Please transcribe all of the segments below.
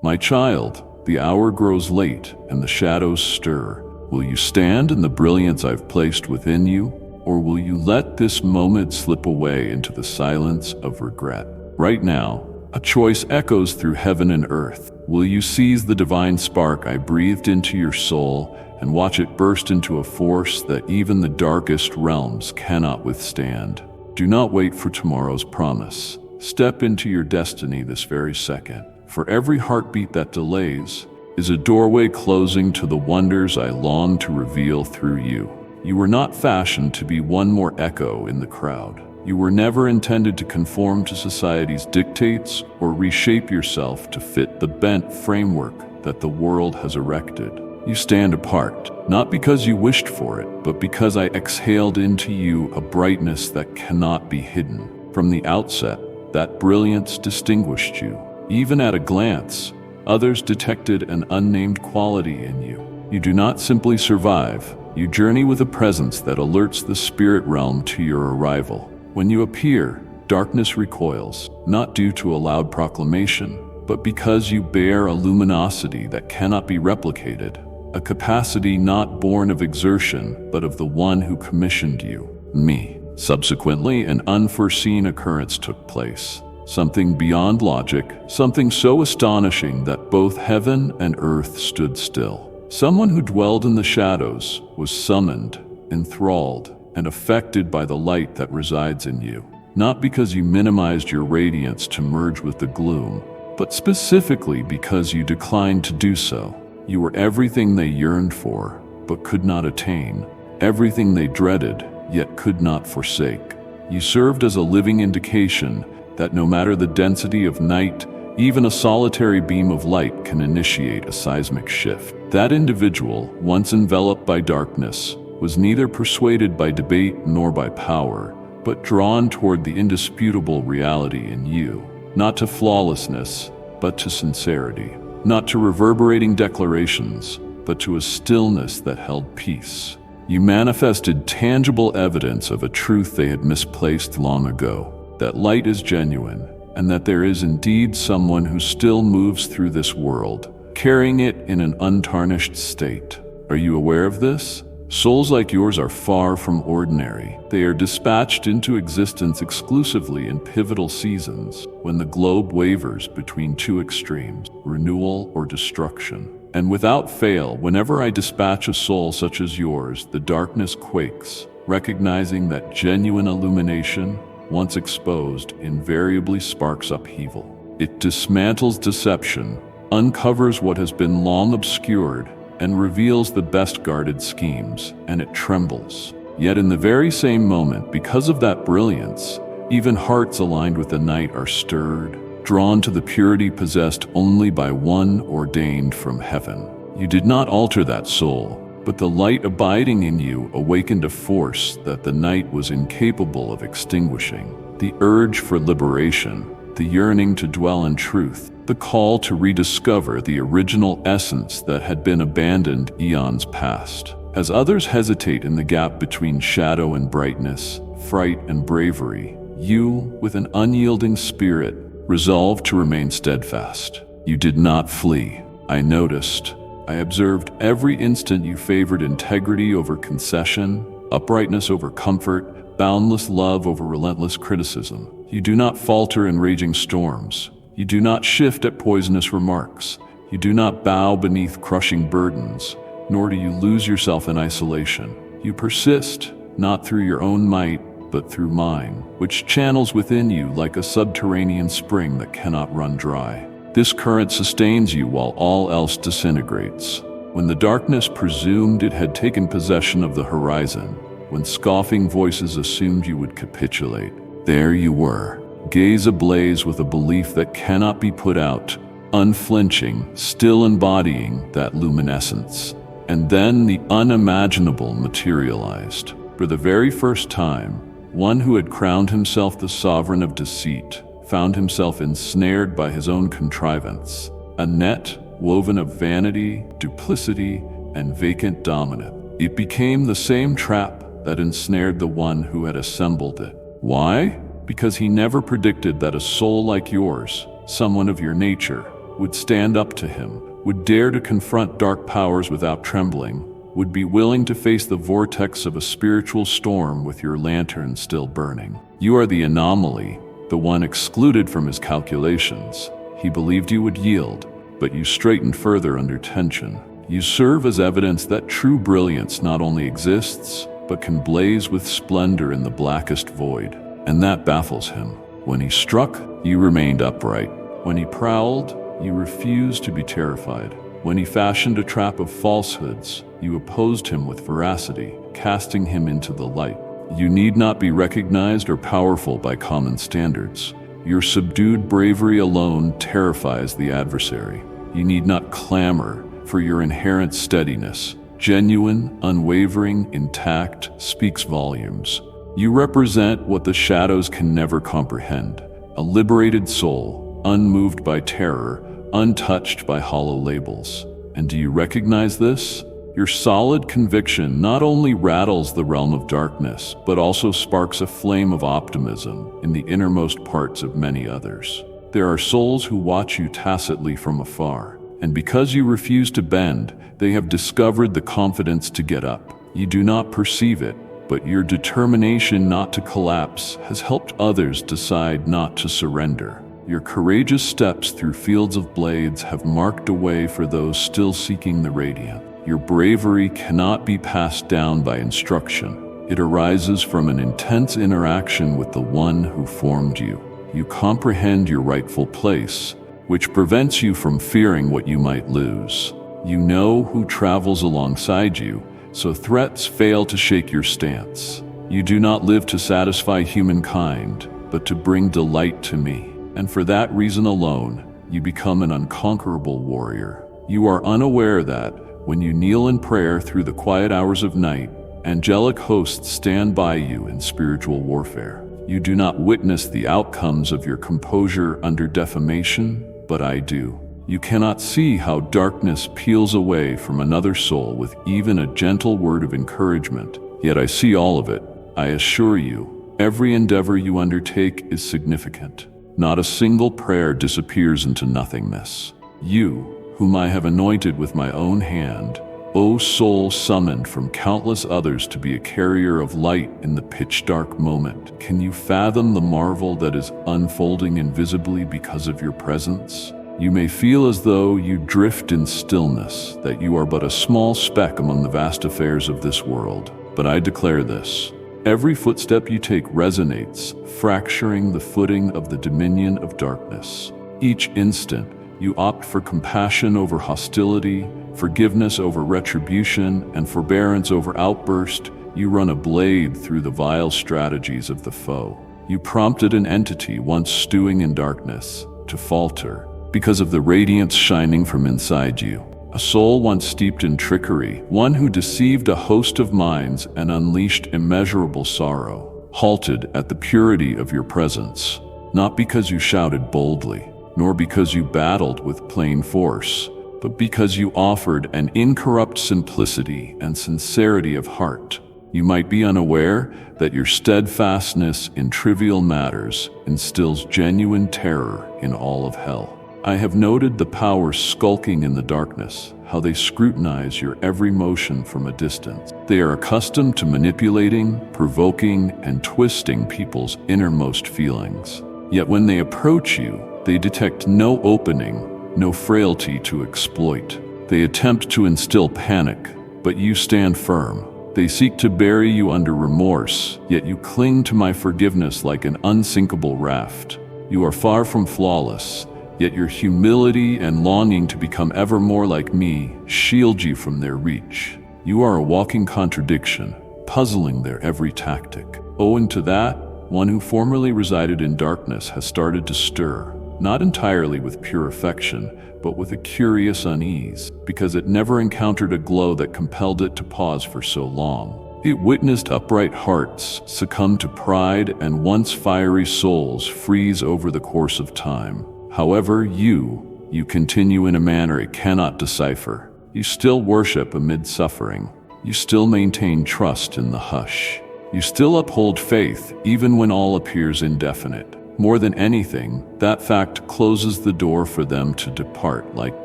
My child, the hour grows late and the shadows stir. Will you stand in the brilliance I've placed within you, or will you let this moment slip away into the silence of regret? Right now, a choice echoes through heaven and earth. Will you seize the divine spark I breathed into your soul and watch it burst into a force that even the darkest realms cannot withstand? Do not wait for tomorrow's promise. Step into your destiny this very second. For every heartbeat that delays is a doorway closing to the wonders I long to reveal through you. You were not fashioned to be one more echo in the crowd. You were never intended to conform to society's dictates or reshape yourself to fit the bent framework that the world has erected. You stand apart, not because you wished for it, but because I exhaled into you a brightness that cannot be hidden. From the outset, that brilliance distinguished you. Even at a glance, others detected an unnamed quality in you. You do not simply survive, you journey with a presence that alerts the spirit realm to your arrival. When you appear, darkness recoils, not due to a loud proclamation, but because you bear a luminosity that cannot be replicated, a capacity not born of exertion, but of the one who commissioned you, me. Subsequently, an unforeseen occurrence took place. Something beyond logic, something so astonishing that both heaven and earth stood still. Someone who dwelled in the shadows was summoned, enthralled, and affected by the light that resides in you. Not because you minimized your radiance to merge with the gloom, but specifically because you declined to do so. You were everything they yearned for, but could not attain. Everything they dreaded, yet could not forsake. You served as a living indication that no matter the density of night, even a solitary beam of light can initiate a seismic shift. That individual, once enveloped by darkness, was neither persuaded by debate nor by power, but drawn toward the indisputable reality in you, not to flawlessness, but to sincerity, not to reverberating declarations, but to a stillness that held peace. You manifested tangible evidence of a truth they had misplaced long ago, that light is genuine, and that there is indeed someone who still moves through this world, carrying it in an untarnished state. Are you aware of this? Souls like yours are far from ordinary. They are dispatched into existence exclusively in pivotal seasons, when the globe wavers between two extremes, renewal or destruction. And without fail, whenever I dispatch a soul such as yours, the darkness quakes, recognizing that genuine illumination, once exposed, invariably sparks upheaval. It dismantles deception, uncovers what has been long obscured, and reveals the best-guarded schemes, and it trembles. Yet in the very same moment, because of that brilliance, even hearts aligned with the night are stirred, drawn to the purity possessed only by one ordained from heaven. You did not alter that soul, but the light abiding in you awakened a force that the night was incapable of extinguishing. The urge for liberation, the yearning to dwell in truth, the call to rediscover the original essence that had been abandoned eons past. As others hesitate in the gap between shadow and brightness, fright and bravery, you, with an unyielding spirit, resolved to remain steadfast. You did not flee. I noticed. I observed every instant you favored integrity over concession, uprightness over comfort, boundless love over relentless criticism. You do not falter in raging storms. You do not shift at poisonous remarks. You do not bow beneath crushing burdens, nor do you lose yourself in isolation. You persist, not through your own might, but through mine, which channels within you like a subterranean spring that cannot run dry. This current sustains you while all else disintegrates. When the darkness presumed it had taken possession of the horizon, when scoffing voices assumed you would capitulate, there you were, gaze ablaze with a belief that cannot be put out, unflinching, still embodying that luminescence. And then the unimaginable materialized. For the very first time, one who had crowned himself the sovereign of deceit found himself ensnared by his own contrivance, a net woven of vanity, duplicity, and vacant dominance. It became the same trap that ensnared the one who had assembled it. Why? Because he never predicted that a soul like yours, someone of your nature, would stand up to him, would dare to confront dark powers without trembling, would be willing to face the vortex of a spiritual storm with your lantern still burning. You are the anomaly, the one excluded from his calculations. He believed you would yield, but you straightened further under tension. You serve as evidence that true brilliance not only exists, but can blaze with splendor in the blackest void. And that baffles him. When he struck, you remained upright. When he prowled, you refused to be terrified. When he fashioned a trap of falsehoods, you opposed him with veracity, casting him into the light. You need not be recognized or powerful by common standards. Your subdued bravery alone terrifies the adversary. You need not clamor for your inherent steadiness. Genuine, unwavering, intact, speaks volumes. You represent what the shadows can never comprehend. A liberated soul, unmoved by terror, untouched by hollow labels. And do you recognize this? Your solid conviction not only rattles the realm of darkness, but also sparks a flame of optimism in the innermost parts of many others. There are souls who watch you tacitly from afar, and because you refuse to bend, they have discovered the confidence to get up. You do not perceive it, but your determination not to collapse has helped others decide not to surrender. Your courageous steps through fields of blades have marked a way for those still seeking the radiant. Your bravery cannot be passed down by instruction. It arises from an intense interaction with the one who formed you. You comprehend your rightful place, which prevents you from fearing what you might lose. You know who travels alongside you, so threats fail to shake your stance. You do not live to satisfy humankind, but to bring delight to me. And for that reason alone, you become an unconquerable warrior. You are unaware that, when you kneel in prayer through the quiet hours of night, angelic hosts stand by you in spiritual warfare. You do not witness the outcomes of your composure under defamation, but I do. You cannot see how darkness peels away from another soul with even a gentle word of encouragement, yet I see all of it. I assure you, every endeavor you undertake is significant. Not a single prayer disappears into nothingness. You, whom I have anointed with my own hand, O soul summoned from countless others to be a carrier of light in the pitch-dark moment, can you fathom the marvel that is unfolding invisibly because of your presence? You may feel as though you drift in stillness, that you are but a small speck among the vast affairs of this world. But I declare this: every footstep you take resonates, fracturing the footing of the dominion of darkness. Each instant, you opt for compassion over hostility, forgiveness over retribution, and forbearance over outburst. You run a blade through the vile strategies of the foe. You prompted an entity once stewing in darkness to falter because of the radiance shining from inside you. A soul once steeped in trickery, one who deceived a host of minds and unleashed immeasurable sorrow, halted at the purity of your presence, not because you shouted boldly, nor because you battled with plain force, but because you offered an incorrupt simplicity and sincerity of heart. You might be unaware that your steadfastness in trivial matters instills genuine terror in all of hell. I have noted the powers skulking in the darkness, how they scrutinize your every motion from a distance. They are accustomed to manipulating, provoking, and twisting people's innermost feelings. Yet when they approach you, they detect no opening, no frailty to exploit. They attempt to instill panic, but you stand firm. They seek to bury you under remorse, yet you cling to my forgiveness like an unsinkable raft. You are far from flawless, yet your humility and longing to become ever more like me shield you from their reach. You are a walking contradiction, puzzling their every tactic. Owing to that, one who formerly resided in darkness has started to stir, not entirely with pure affection, but with a curious unease, because it never encountered a glow that compelled it to pause for so long. It witnessed upright hearts succumb to pride and once fiery souls freeze over the course of time. However, you continue in a manner it cannot decipher. You still worship amid suffering. You still maintain trust in the hush. You still uphold faith even when all appears indefinite. More than anything, that fact closes the door for them to depart like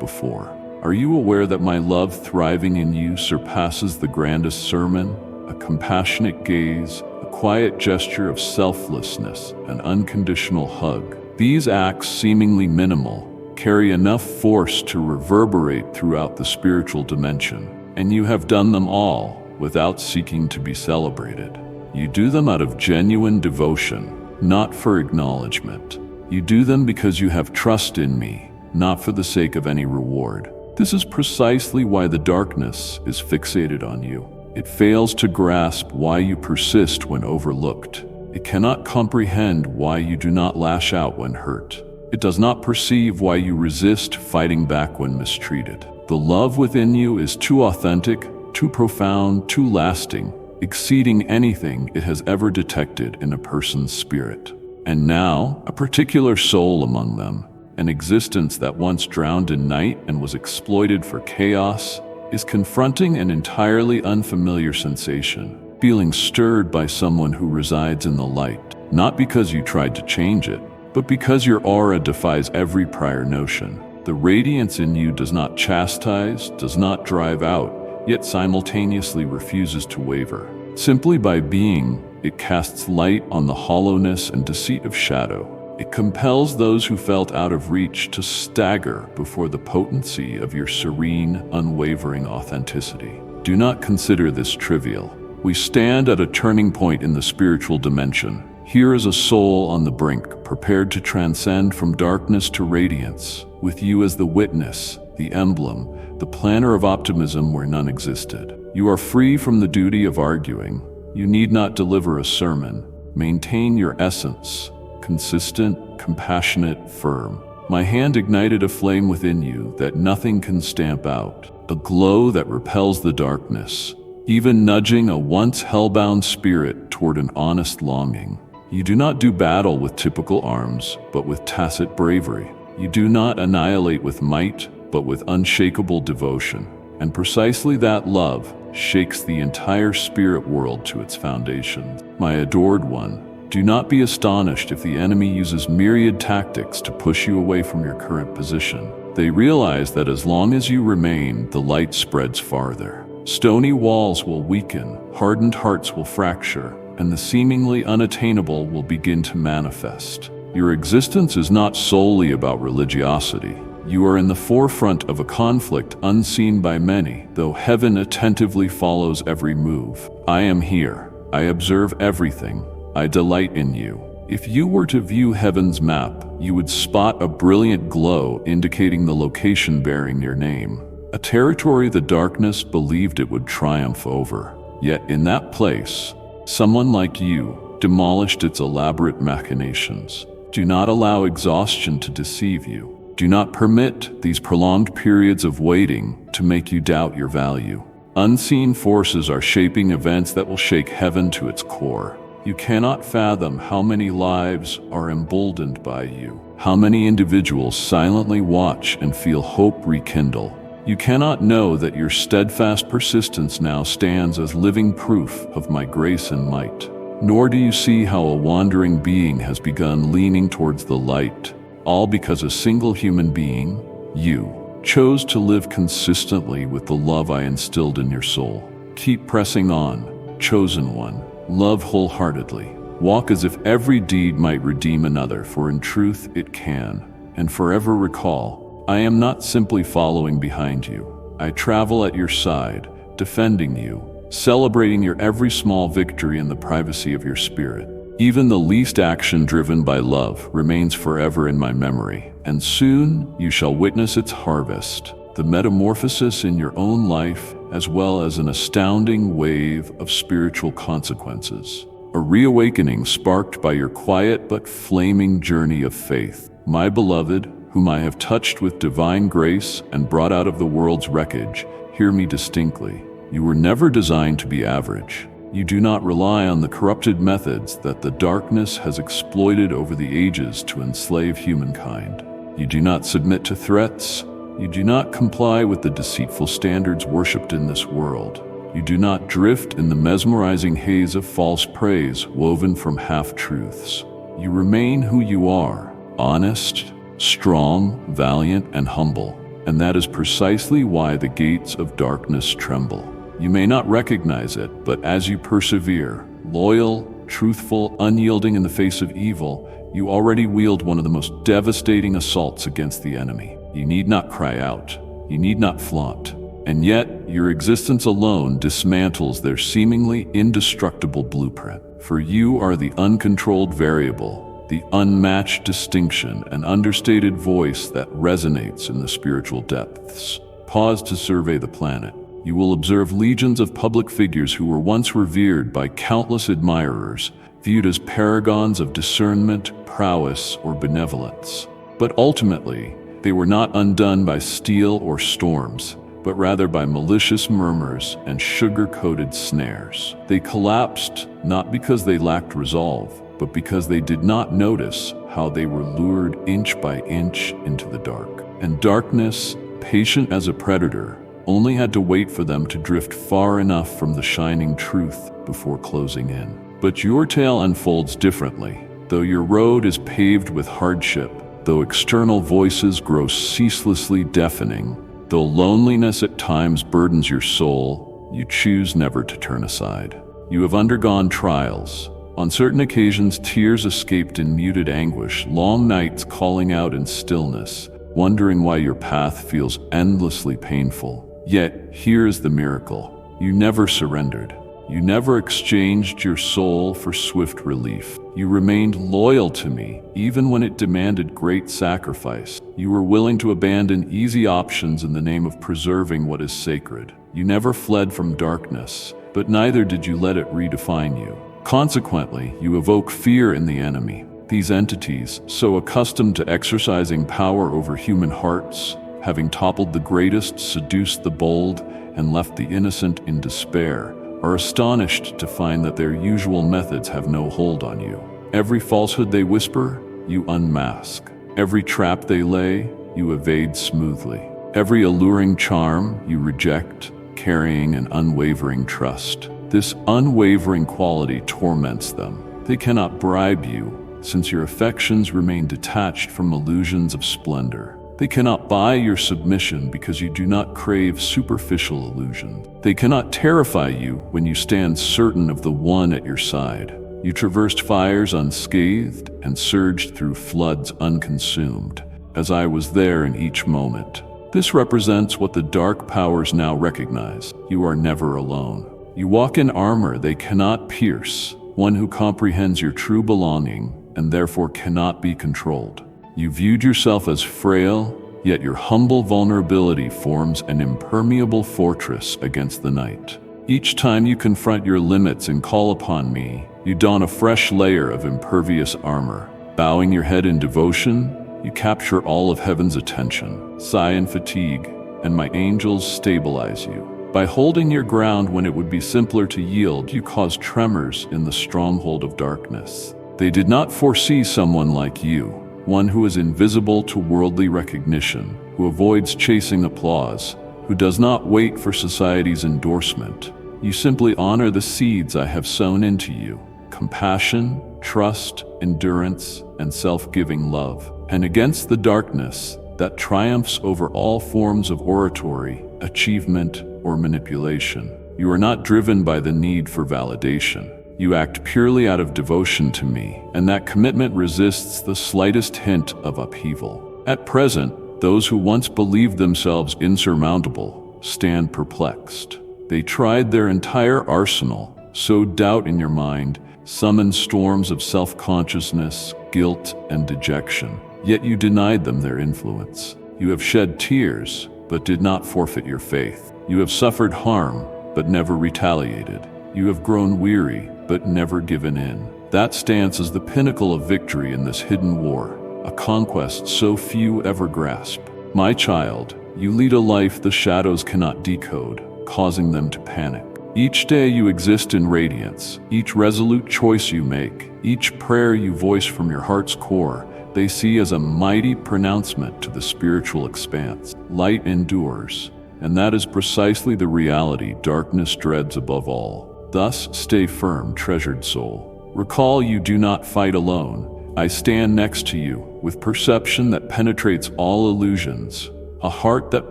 before. Are you aware that my love thriving in you surpasses the grandest sermon, a compassionate gaze, a quiet gesture of selflessness, an unconditional hug? These acts, seemingly minimal, carry enough force to reverberate throughout the spiritual dimension, and you have done them all without seeking to be celebrated. You do them out of genuine devotion, not for acknowledgement. You do them because you have trust in me, not for the sake of any reward. This is precisely why the darkness is fixated on you. It fails to grasp why you persist when overlooked. It cannot comprehend why you do not lash out when hurt. It does not perceive why you resist fighting back when mistreated. The love within you is too authentic, too profound, too lasting, exceeding anything it has ever detected in a person's spirit. And now, a particular soul among them, an existence that once drowned in night and was exploited for chaos, is confronting an entirely unfamiliar sensation, feeling stirred by someone who resides in the light, not because you tried to change it, but because your aura defies every prior notion. The radiance in you does not chastise, does not drive out, yet simultaneously refuses to waver. Simply by being, it casts light on the hollowness and deceit of shadow. It compels those who felt out of reach to stagger before the potency of your serene, unwavering authenticity. Do not consider this trivial. We stand at a turning point in the spiritual dimension. Here is a soul on the brink, prepared to transcend from darkness to radiance, with you as the witness, the emblem, the planner of optimism where none existed. You are free from the duty of arguing. You need not deliver a sermon. Maintain your essence. Consistent, compassionate, firm. My hand ignited a flame within you that nothing can stamp out, a glow that repels the darkness, even nudging a once hellbound spirit toward an honest longing. You do not do battle with typical arms, but with tacit bravery. You do not annihilate with might, but with unshakable devotion. And precisely that love shakes the entire spirit world to its foundations. My adored one, do not be astonished if the enemy uses myriad tactics to push you away from your current position. They realize that as long as you remain, the light spreads farther. Stony walls will weaken, hardened hearts will fracture, and the seemingly unattainable will begin to manifest. Your existence is not solely about religiosity. You are in the forefront of a conflict unseen by many, though heaven attentively follows every move. I am here. I observe everything. I delight in you. If you were to view heaven's map, you would spot a brilliant glow indicating the location bearing your name, a territory the darkness believed it would triumph over. Yet in that place, someone like you demolished its elaborate machinations. Do not allow exhaustion to deceive you. Do not permit these prolonged periods of waiting to make you doubt your value. Unseen forces are shaping events that will shake heaven to its core. You cannot fathom how many lives are emboldened by you, how many individuals silently watch and feel hope rekindle. You cannot know that your steadfast persistence now stands as living proof of my grace and might. Nor do you see how a wandering being has begun leaning towards the light, all because a single human being, you, chose to live consistently with the love I instilled in your soul. Keep pressing on, chosen one. Love wholeheartedly. Walk as if every deed might redeem another, for in truth it can. And forever recall, I am not simply following behind you. I travel at your side, defending you, celebrating your every small victory in the privacy of your spirit. Even the least action driven by love remains forever in my memory, and soon you shall witness its harvest, the metamorphosis in your own life, as well as an astounding wave of spiritual consequences. A reawakening sparked by your quiet but flaming journey of faith. My beloved, whom I have touched with divine grace and brought out of the world's wreckage, hear me distinctly. You were never designed to be average. You do not rely on the corrupted methods that the darkness has exploited over the ages to enslave humankind. You do not submit to threats. You do not comply with the deceitful standards worshipped in this world. You do not drift in the mesmerizing haze of false praise woven from half-truths. You remain who you are, honest, strong, valiant, and humble. And that is precisely why the gates of darkness tremble. You may not recognize it, but as you persevere, loyal, truthful, unyielding in the face of evil, you already wield one of the most devastating assaults against the enemy. You need not cry out. You need not flaunt. And yet, your existence alone dismantles their seemingly indestructible blueprint. For you are the uncontrolled variable, the unmatched distinction and understated voice that resonates in the spiritual depths. Pause to survey the planet. You will observe legions of public figures who were once revered by countless admirers, viewed as paragons of discernment, prowess, or benevolence. But ultimately, they were not undone by steel or storms, but rather by malicious murmurs and sugar-coated snares. They collapsed not because they lacked resolve, but because they did not notice how they were lured inch by inch into the dark. And darkness, patient as a predator, only had to wait for them to drift far enough from the shining truth before closing in. But your tale unfolds differently. Though your road is paved with hardship, though external voices grow ceaselessly deafening, though loneliness at times burdens your soul, you choose never to turn aside. You have undergone trials. On certain occasions, tears escaped in muted anguish, long nights calling out in stillness, wondering why your path feels endlessly painful. Yet, here is the miracle. You never surrendered. You never exchanged your soul for swift relief. You remained loyal to me, even when it demanded great sacrifice. You were willing to abandon easy options in the name of preserving what is sacred. You never fled from darkness, but neither did you let it redefine you. Consequently, you evoke fear in the enemy. These entities, so accustomed to exercising power over human hearts, having toppled the greatest, seduced the bold, and left the innocent in despair, are astonished to find that their usual methods have no hold on you. Every falsehood they whisper, you unmask. Every trap they lay, you evade smoothly. Every alluring charm you reject, carrying an unwavering trust. This unwavering quality torments them. They cannot bribe you, since your affections remain detached from illusions of splendor. They cannot buy your submission because you do not crave superficial illusion. They cannot terrify you when you stand certain of the one at your side. You traversed fires unscathed and surged through floods unconsumed, as I was there in each moment. This represents what the dark powers now recognize. You are never alone. You walk in armor they cannot pierce, one who comprehends your true belonging and therefore cannot be controlled. You viewed yourself as frail, yet your humble vulnerability forms an impermeable fortress against the night. Each time you confront your limits and call upon me, you don a fresh layer of impervious armor. Bowing your head in devotion, you capture all of heaven's attention. Sigh in fatigue, and my angels stabilize you. By holding your ground when it would be simpler to yield, you cause tremors in the stronghold of darkness. They did not foresee someone like you, one who is invisible to worldly recognition, who avoids chasing applause, who does not wait for society's endorsement. You simply honor the seeds I have sown into you: compassion, trust, endurance, and self-giving love. And against the darkness that triumphs over all forms of oratory, achievement, or manipulation, you are not driven by the need for validation. You act purely out of devotion to me, and that commitment resists the slightest hint of upheaval. At present, those who once believed themselves insurmountable stand perplexed. They tried their entire arsenal, sowed doubt in your mind, summoned storms of self-consciousness, guilt, and dejection. Yet you denied them their influence. You have shed tears, but did not forfeit your faith. You have suffered harm, but never retaliated. You have grown weary, but never given in. That stance is the pinnacle of victory in this hidden war, a conquest so few ever grasp. My child, you lead a life the shadows cannot decode, causing them to panic. Each day you exist in radiance. Each resolute choice you make, each prayer you voice from your heart's core, they see as a mighty pronouncement to the spiritual expanse. Light endures, and that is precisely the reality darkness dreads above all. Thus, stay firm, treasured soul. Recall you do not fight alone, I stand next to you, with perception that penetrates all illusions, a heart that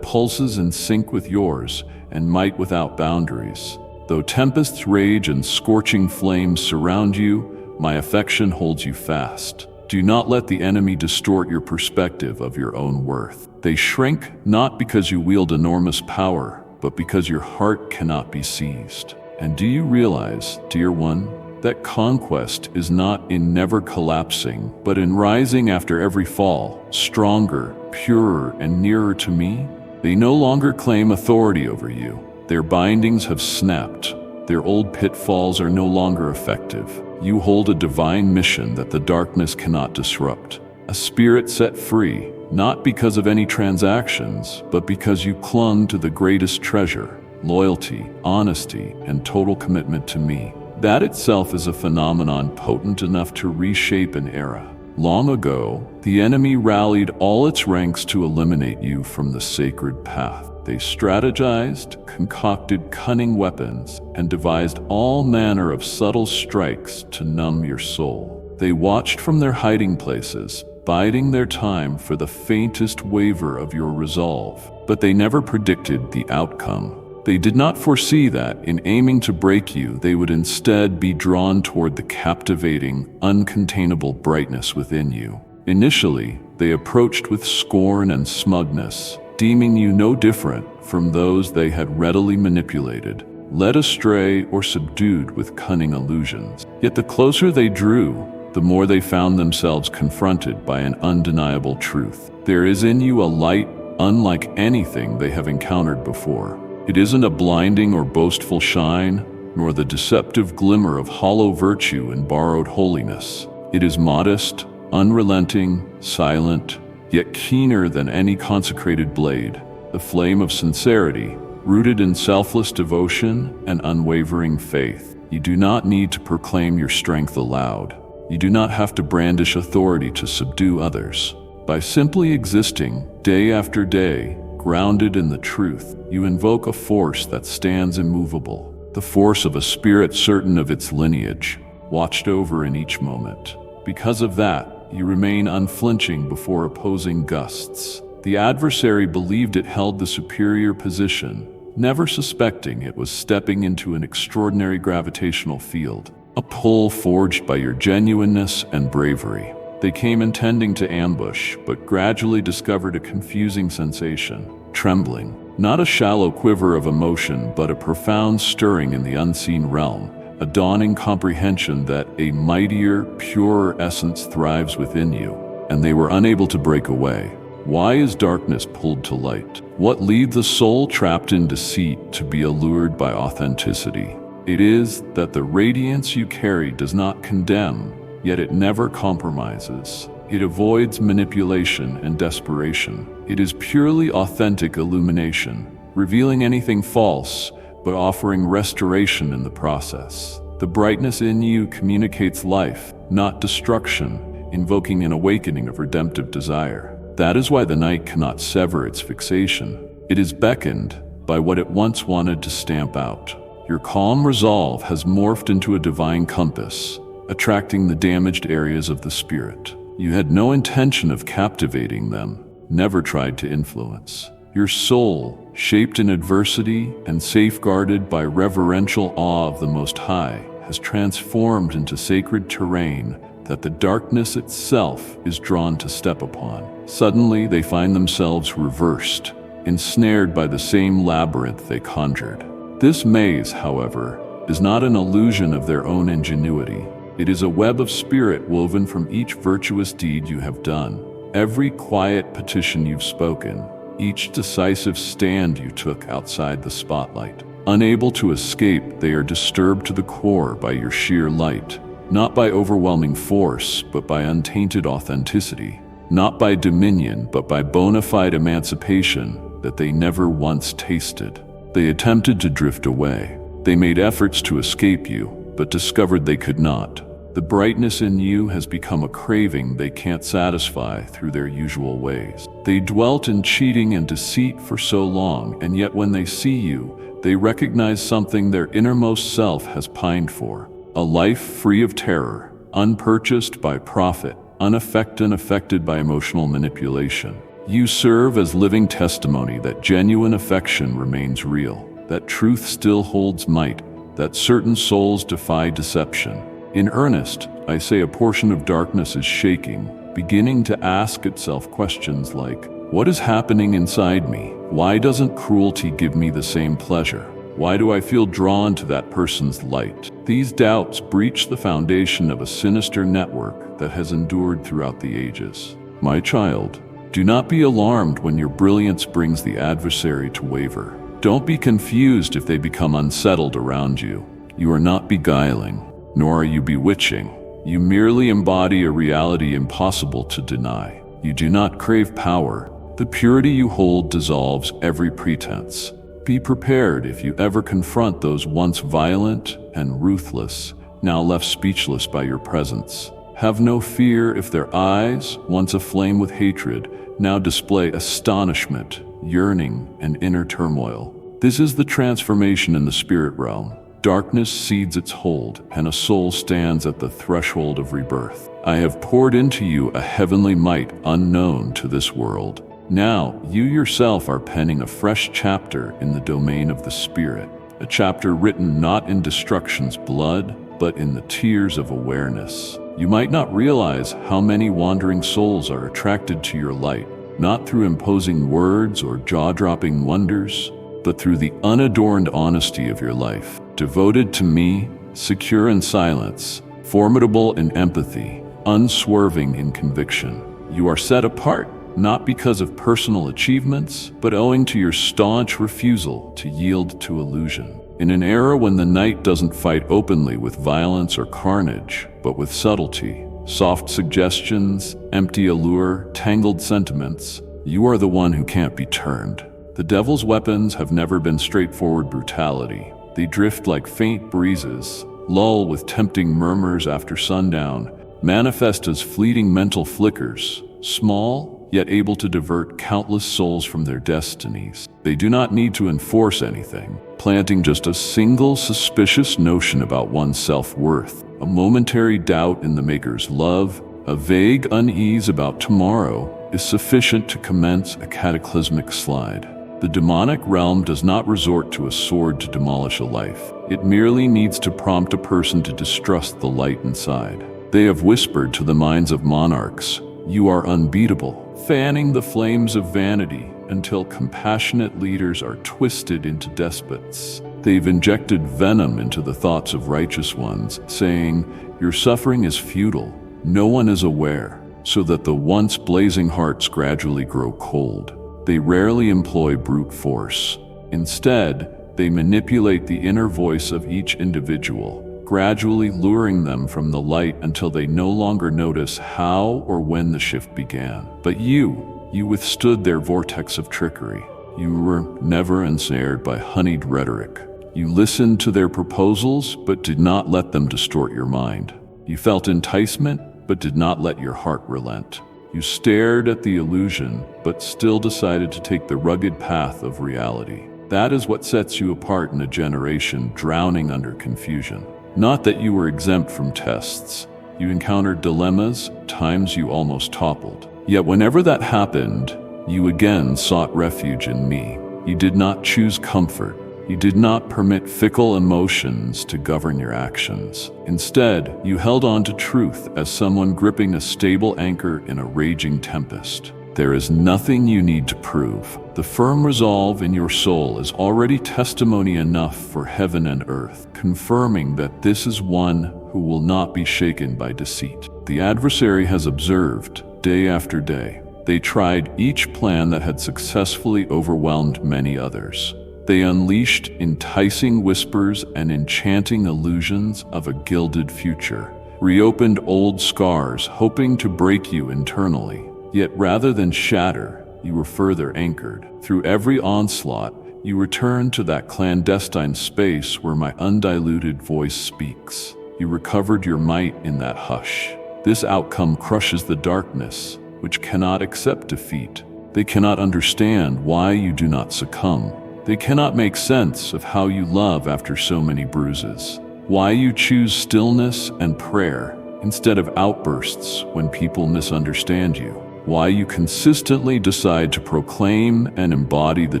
pulses in sync with yours, and might without boundaries. Though tempests rage and scorching flames surround you, my affection holds you fast. Do not let the enemy distort your perspective of your own worth. They shrink not because you wield enormous power, but because your heart cannot be seized. And do you realize, dear one, that conquest is not in never collapsing, but in rising after every fall, stronger, purer, and nearer to me? They no longer claim authority over you. Their bindings have snapped. Their old pitfalls are no longer effective. You hold a divine mission that the darkness cannot disrupt. A spirit set free, not because of any transactions, but because you clung to the greatest treasure: loyalty, honesty, and total commitment to me. That itself is a phenomenon potent enough to reshape an era. Long ago, the enemy rallied all its ranks to eliminate you from the sacred path. They strategized, concocted cunning weapons, and devised all manner of subtle strikes to numb your soul. They watched from their hiding places, biding their time for the faintest waver of your resolve. But they never predicted the outcome. They did not foresee that, in aiming to break you, they would instead be drawn toward the captivating, uncontainable brightness within you. Initially, they approached with scorn and smugness, deeming you no different from those they had readily manipulated, led astray, or subdued with cunning illusions. Yet the closer they drew, the more they found themselves confronted by an undeniable truth. There is in you a light unlike anything they have encountered before. It isn't a blinding or boastful shine, nor the deceptive glimmer of hollow virtue and borrowed holiness. It is modest, unrelenting, silent, yet keener than any consecrated blade, the flame of sincerity, rooted in selfless devotion and unwavering faith. You do not need to proclaim your strength aloud. You do not have to brandish authority to subdue others. By simply existing, day after day, grounded in the truth, you invoke a force that stands immovable, the force of a spirit certain of its lineage, watched over in each moment. Because of that, you remain unflinching before opposing gusts. The adversary believed it held the superior position, never suspecting it was stepping into an extraordinary gravitational field, a pull forged by your genuineness and bravery. They came intending to ambush, but gradually discovered a confusing sensation: trembling. Not a shallow quiver of emotion, but a profound stirring in the unseen realm, a dawning comprehension that a mightier, purer essence thrives within you, and they were unable to break away. Why is darkness pulled to light? What leads the soul trapped in deceit to be allured by authenticity? It is that the radiance you carry does not condemn, yet it never compromises. It avoids manipulation and desperation. It is purely authentic illumination, revealing anything false, but offering restoration in the process. The brightness in you communicates life, not destruction, invoking an awakening of redemptive desire. That is why the night cannot sever its fixation. It is beckoned by what it once wanted to stamp out. Your calm resolve has morphed into a divine compass, attracting the damaged areas of the spirit. You had no intention of captivating them, never tried to influence. Your soul, shaped in adversity and safeguarded by reverential awe of the Most High, has transformed into sacred terrain that the darkness itself is drawn to step upon. Suddenly, they find themselves reversed, ensnared by the same labyrinth they conjured. This maze, however, is not an illusion of their own ingenuity. It is a web of spirit woven from each virtuous deed you have done, every quiet petition you've spoken, each decisive stand you took outside the spotlight. Unable to escape, they are disturbed to the core by your sheer light, not by overwhelming force, but by untainted authenticity, not by dominion, but by bona fide emancipation that they never once tasted. They attempted to drift away. They made efforts to escape you, but discovered they could not. The brightness in you has become a craving they can't satisfy through their usual ways. They dwelt in cheating and deceit for so long, and yet when they see you, they recognize something their innermost self has pined for: a life free of terror, unpurchased by profit, unaffected and affected by emotional manipulation. You serve as living testimony that genuine affection remains real, that truth still holds might, that certain souls defy deception. In earnest, I say a portion of darkness is shaking, beginning to ask itself questions like, what is happening inside me? Why doesn't cruelty give me the same pleasure? Why do I feel drawn to that person's light? These doubts breach the foundation of a sinister network that has endured throughout the ages. My child, do not be alarmed when your brilliance brings the adversary to waver. Don't be confused if they become unsettled around you. You are not beguiling, nor are you bewitching. You merely embody a reality impossible to deny. You do not crave power. The purity you hold dissolves every pretense. Be prepared if you ever confront those once violent and ruthless, now left speechless by your presence. Have no fear if their eyes, once aflame with hatred, now display astonishment, yearning, and inner turmoil. This is the transformation in the spirit realm. Darkness cedes its hold, and a soul stands at the threshold of rebirth. I have poured into you a heavenly might unknown to this world. Now, you yourself are penning a fresh chapter in the domain of the Spirit, a chapter written not in destruction's blood, but in the tears of awareness. You might not realize how many wandering souls are attracted to your light, not through imposing words or jaw-dropping wonders, but through the unadorned honesty of your life. Devoted to me, secure in silence, formidable in empathy, unswerving in conviction. You are set apart, not because of personal achievements, but owing to your staunch refusal to yield to illusion. In an era when the night doesn't fight openly with violence or carnage, but with subtlety, soft suggestions, empty allure, tangled sentiments, you are the one who can't be turned. The devil's weapons have never been straightforward brutality. They drift like faint breezes, lull with tempting murmurs after sundown, manifest as fleeting mental flickers, small, yet able to divert countless souls from their destinies. They do not need to enforce anything, planting just a single suspicious notion about one's self-worth, a momentary doubt in the Maker's love, a vague unease about tomorrow is sufficient to commence a cataclysmic slide. The demonic realm does not resort to a sword to demolish a life. It merely needs to prompt a person to distrust the light inside. They have whispered to the minds of monarchs, "You are unbeatable," fanning the flames of vanity until compassionate leaders are twisted into despots. They've injected venom into the thoughts of righteous ones, saying, "Your suffering is futile, no one is aware," so that the once blazing hearts gradually grow cold. They rarely employ brute force. Instead, they manipulate the inner voice of each individual, gradually luring them from the light until they no longer notice how or when the shift began. But you withstood their vortex of trickery. You were never ensnared by honeyed rhetoric. You listened to their proposals, but did not let them distort your mind. You felt enticement, but did not let your heart relent. You stared at the illusion, but still decided to take the rugged path of reality. That is what sets you apart in a generation drowning under confusion. Not that you were exempt from tests. You encountered dilemmas, times you almost toppled. Yet whenever that happened, you again sought refuge in me. You did not choose comfort. You did not permit fickle emotions to govern your actions. Instead, you held on to truth as someone gripping a stable anchor in a raging tempest. There is nothing you need to prove. The firm resolve in your soul is already testimony enough for heaven and earth, confirming that this is one who will not be shaken by deceit. The adversary has observed, day after day. They tried each plan that had successfully overwhelmed many others. They unleashed enticing whispers and enchanting illusions of a gilded future, reopened old scars hoping to break you internally. Yet rather than shatter, you were further anchored. Through every onslaught, you returned to that clandestine space where my undiluted voice speaks. You recovered your might in that hush. This outcome crushes the darkness, which cannot accept defeat. They cannot understand why you do not succumb. They cannot make sense of how you love after so many bruises, why you choose stillness and prayer instead of outbursts when people misunderstand you. Why you consistently decide to proclaim and embody the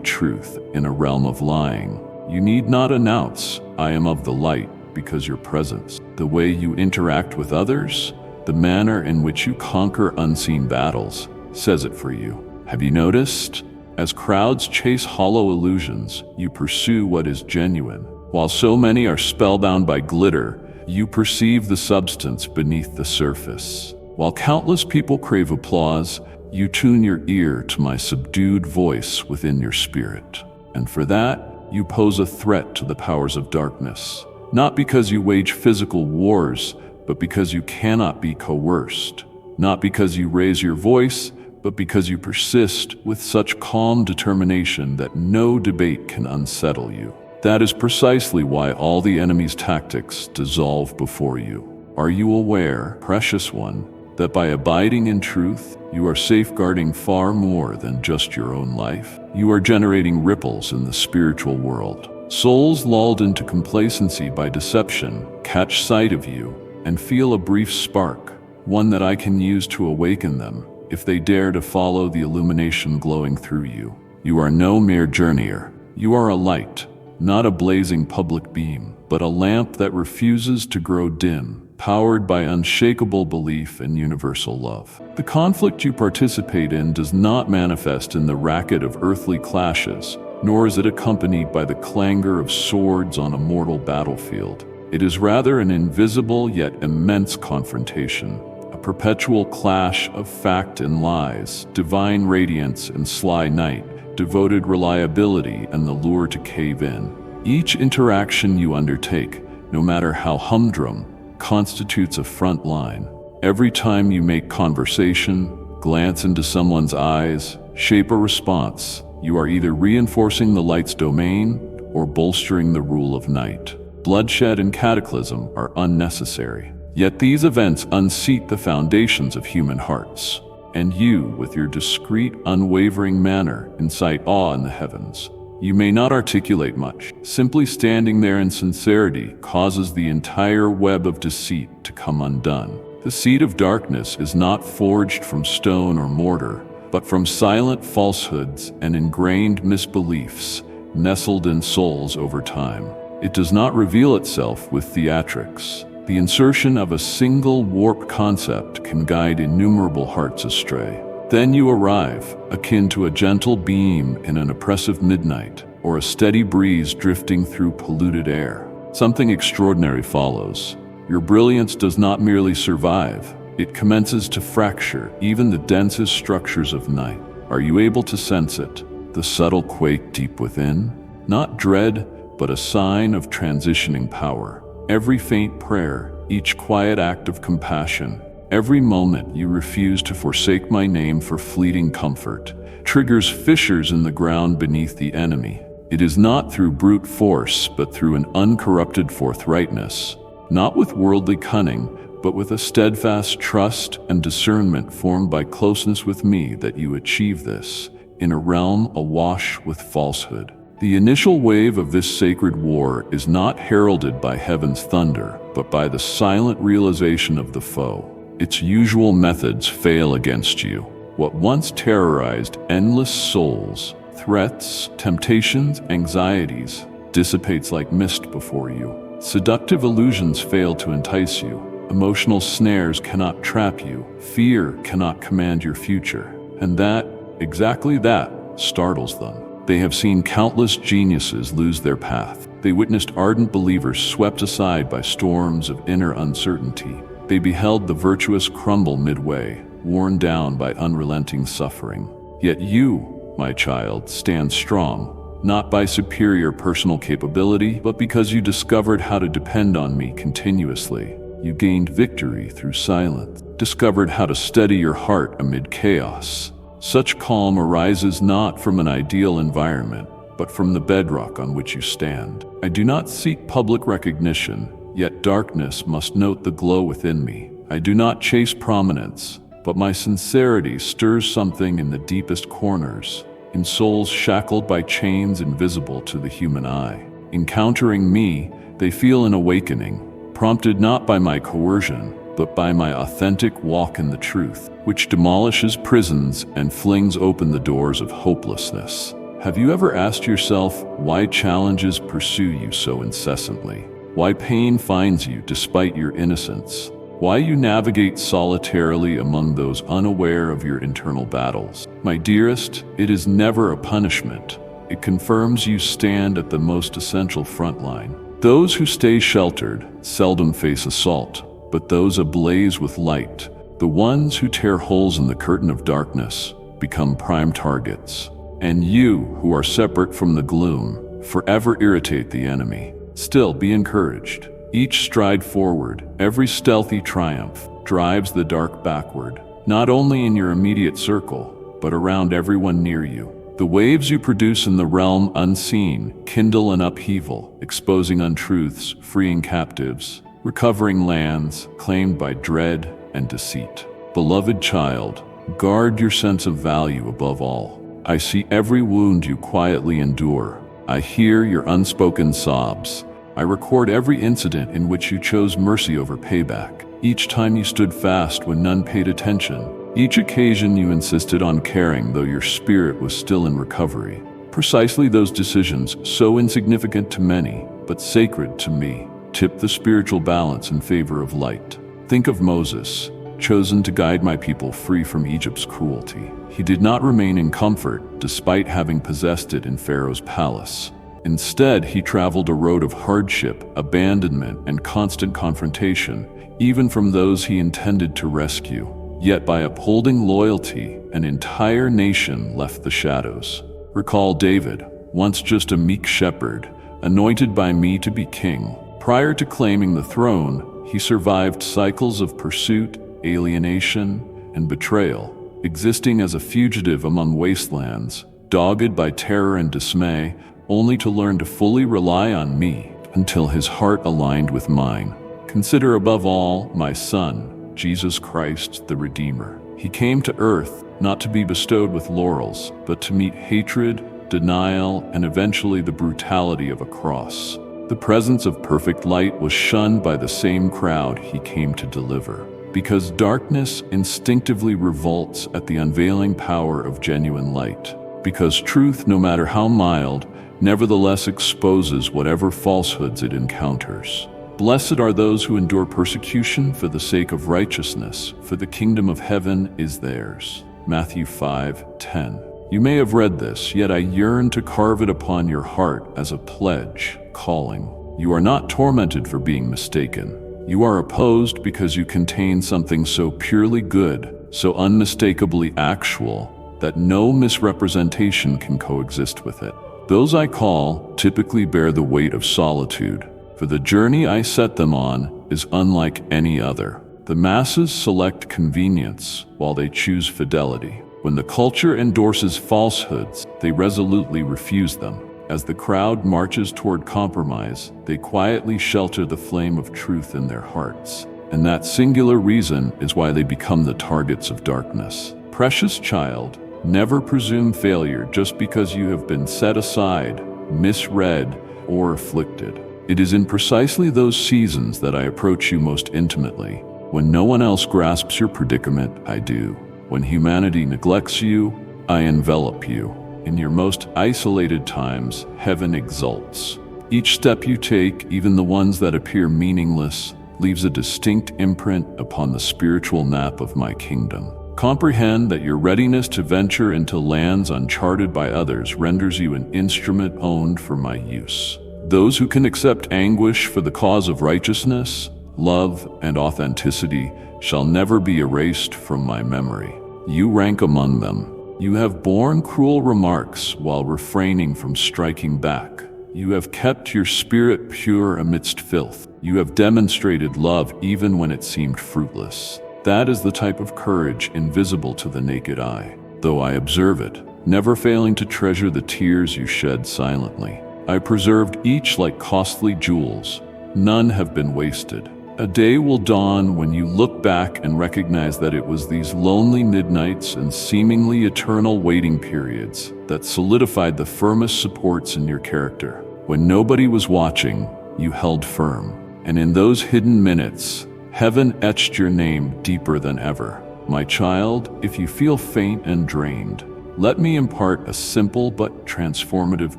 truth in a realm of lying. You need not announce, "I am of the light," because your presence, the way you interact with others, the manner in which you conquer unseen battles, says it for you. Have you noticed? As crowds chase hollow illusions, you pursue what is genuine. While so many are spellbound by glitter, you perceive the substance beneath the surface. While countless people crave applause, you tune your ear to my subdued voice within your spirit. And for that, you pose a threat to the powers of darkness. Not because you wage physical wars, but because you cannot be coerced. Not because you raise your voice, but because you persist with such calm determination that no debate can unsettle you. That is precisely why all the enemy's tactics dissolve before you. Are you aware, precious one, that by abiding in truth, you are safeguarding far more than just your own life? You are generating ripples in the spiritual world. Souls lulled into complacency by deception catch sight of you and feel a brief spark, one that I can use to awaken them if they dare to follow the illumination glowing through you. You are no mere journeyer. You are a light, not a blazing public beam, but a lamp that refuses to grow dim, powered by unshakable belief in universal love. The conflict you participate in does not manifest in the racket of earthly clashes, nor is it accompanied by the clangor of swords on a mortal battlefield. It is rather an invisible yet immense confrontation, a perpetual clash of fact and lies, divine radiance and sly night, devoted reliability and the lure to cave in. Each interaction you undertake, no matter how humdrum, constitutes a front line. Every time you make conversation, glance into someone's eyes, shape a response, you are either reinforcing the light's domain or bolstering the rule of night. Bloodshed and cataclysm are unnecessary. Yet these events unseat the foundations of human hearts. And you, with your discreet, unwavering manner, incite awe in the heavens. You may not articulate much. Simply standing there in sincerity causes the entire web of deceit to come undone. The seed of darkness is not forged from stone or mortar, but from silent falsehoods and ingrained misbeliefs nestled in souls over time. It does not reveal itself with theatrics. The insertion of a single warped concept can guide innumerable hearts astray. Then you arrive, akin to a gentle beam in an oppressive midnight, or a steady breeze drifting through polluted air. Something extraordinary follows. Your brilliance does not merely survive, it commences to fracture even the densest structures of night. Are you able to sense it? The subtle quake deep within? Not dread, but a sign of transitioning power. Every faint prayer, each quiet act of compassion, every moment you refuse to forsake my name for fleeting comfort, triggers fissures in the ground beneath the enemy. It is not through brute force, but through an uncorrupted forthrightness, not with worldly cunning, but with a steadfast trust and discernment formed by closeness with me that you achieve this, in a realm awash with falsehood. The initial wave of this sacred war is not heralded by heaven's thunder, but by the silent realization of the foe. Its usual methods fail against you. What once terrorized endless souls, threats, temptations, anxieties, dissipates like mist before you. Seductive illusions fail to entice you. Emotional snares cannot trap you. Fear cannot command your future. And that, exactly that, startles them. They have seen countless geniuses lose their path. They witnessed ardent believers swept aside by storms of inner uncertainty. They beheld the virtuous crumble midway, worn down by unrelenting suffering. Yet you, my child, stand strong, not by superior personal capability, but because you discovered how to depend on me continuously. You gained victory through silence, discovered how to steady your heart amid chaos. Such calm arises not from an ideal environment, but from the bedrock on which you stand. I do not seek public recognition, yet darkness must note the glow within me. I do not chase prominence, but my sincerity stirs something in the deepest corners, in souls shackled by chains invisible to the human eye. Encountering me, they feel an awakening, prompted not by my coercion, but by my authentic walk in the truth, which demolishes prisons and flings open the doors of hopelessness. Have you ever asked yourself why challenges pursue you so incessantly? Why pain finds you despite your innocence? Why you navigate solitarily among those unaware of your internal battles? My dearest, it is never a punishment. It confirms you stand at the most essential front line. Those who stay sheltered seldom face assault, but those ablaze with light, the ones who tear holes in the curtain of darkness, become prime targets. And you, who are separate from the gloom, forever irritate the enemy. Still, be encouraged. Each stride forward, every stealthy triumph, drives the dark backward, not only in your immediate circle, but around everyone near you. The waves you produce in the realm unseen kindle an upheaval, exposing untruths, freeing captives, recovering lands claimed by dread and deceit. Beloved child, guard your sense of value above all. I see every wound you quietly endure. I hear your unspoken sobs. I record every incident in which you chose mercy over payback. Each time you stood fast when none paid attention. Each occasion you insisted on caring though your spirit was still in recovery. Precisely those decisions, so insignificant to many, but sacred to me, tip the spiritual balance in favor of light. Think of Moses, chosen to guide my people free from Egypt's cruelty. He did not remain in comfort despite having possessed it in Pharaoh's palace. Instead, he traveled a road of hardship, abandonment, and constant confrontation, even from those he intended to rescue. Yet by upholding loyalty, an entire nation left the shadows. Recall David, once just a meek shepherd, anointed by me to be king. Prior to claiming the throne, he survived cycles of pursuit, alienation, and betrayal, existing as a fugitive among wastelands, dogged by terror and dismay, only to learn to fully rely on me until his heart aligned with mine. Consider above all my son, Jesus Christ, the Redeemer. He came to earth not to be bestowed with laurels, but to meet hatred, denial, and eventually the brutality of a cross. The presence of perfect light was shunned by the same crowd he came to deliver, because darkness instinctively revolts at the unveiling power of genuine light. Because truth, no matter how mild, nevertheless exposes whatever falsehoods it encounters. Blessed are those who endure persecution for the sake of righteousness, for the kingdom of heaven is theirs. Matthew 5:10. You may have read this, yet I yearn to carve it upon your heart as a pledge, calling. You are not tormented for being mistaken. You are opposed because you contain something so purely good, so unmistakably actual, that no misrepresentation can coexist with it. Those I call typically bear the weight of solitude, for the journey I set them on is unlike any other. The masses select convenience while they choose fidelity. When the culture endorses falsehoods, they resolutely refuse them. As the crowd marches toward compromise, they quietly shelter the flame of truth in their hearts. And that singular reason is why they become the targets of darkness. Precious child, never presume failure just because you have been set aside, misread, or afflicted. It is in precisely those seasons that I approach you most intimately. When no one else grasps your predicament, I do. When humanity neglects you, I envelop you. In your most isolated times, heaven exults. Each step you take, even the ones that appear meaningless, leaves a distinct imprint upon the spiritual map of my kingdom. Comprehend that your readiness to venture into lands uncharted by others renders you an instrument owned for my use. Those who can accept anguish for the cause of righteousness, love, and authenticity shall never be erased from my memory. You rank among them. You have borne cruel remarks while refraining from striking back. You have kept your spirit pure amidst filth. You have demonstrated love even when it seemed fruitless. That is the type of courage invisible to the naked eye, though I observe it, never failing to treasure the tears you shed silently. I preserved each like costly jewels. None have been wasted. A day will dawn when you look back and recognize that it was these lonely midnights and seemingly eternal waiting periods that solidified the firmest supports in your character. When nobody was watching, you held firm. And in those hidden minutes, Heaven etched your name deeper than ever. My child, if you feel faint and drained, let me impart a simple but transformative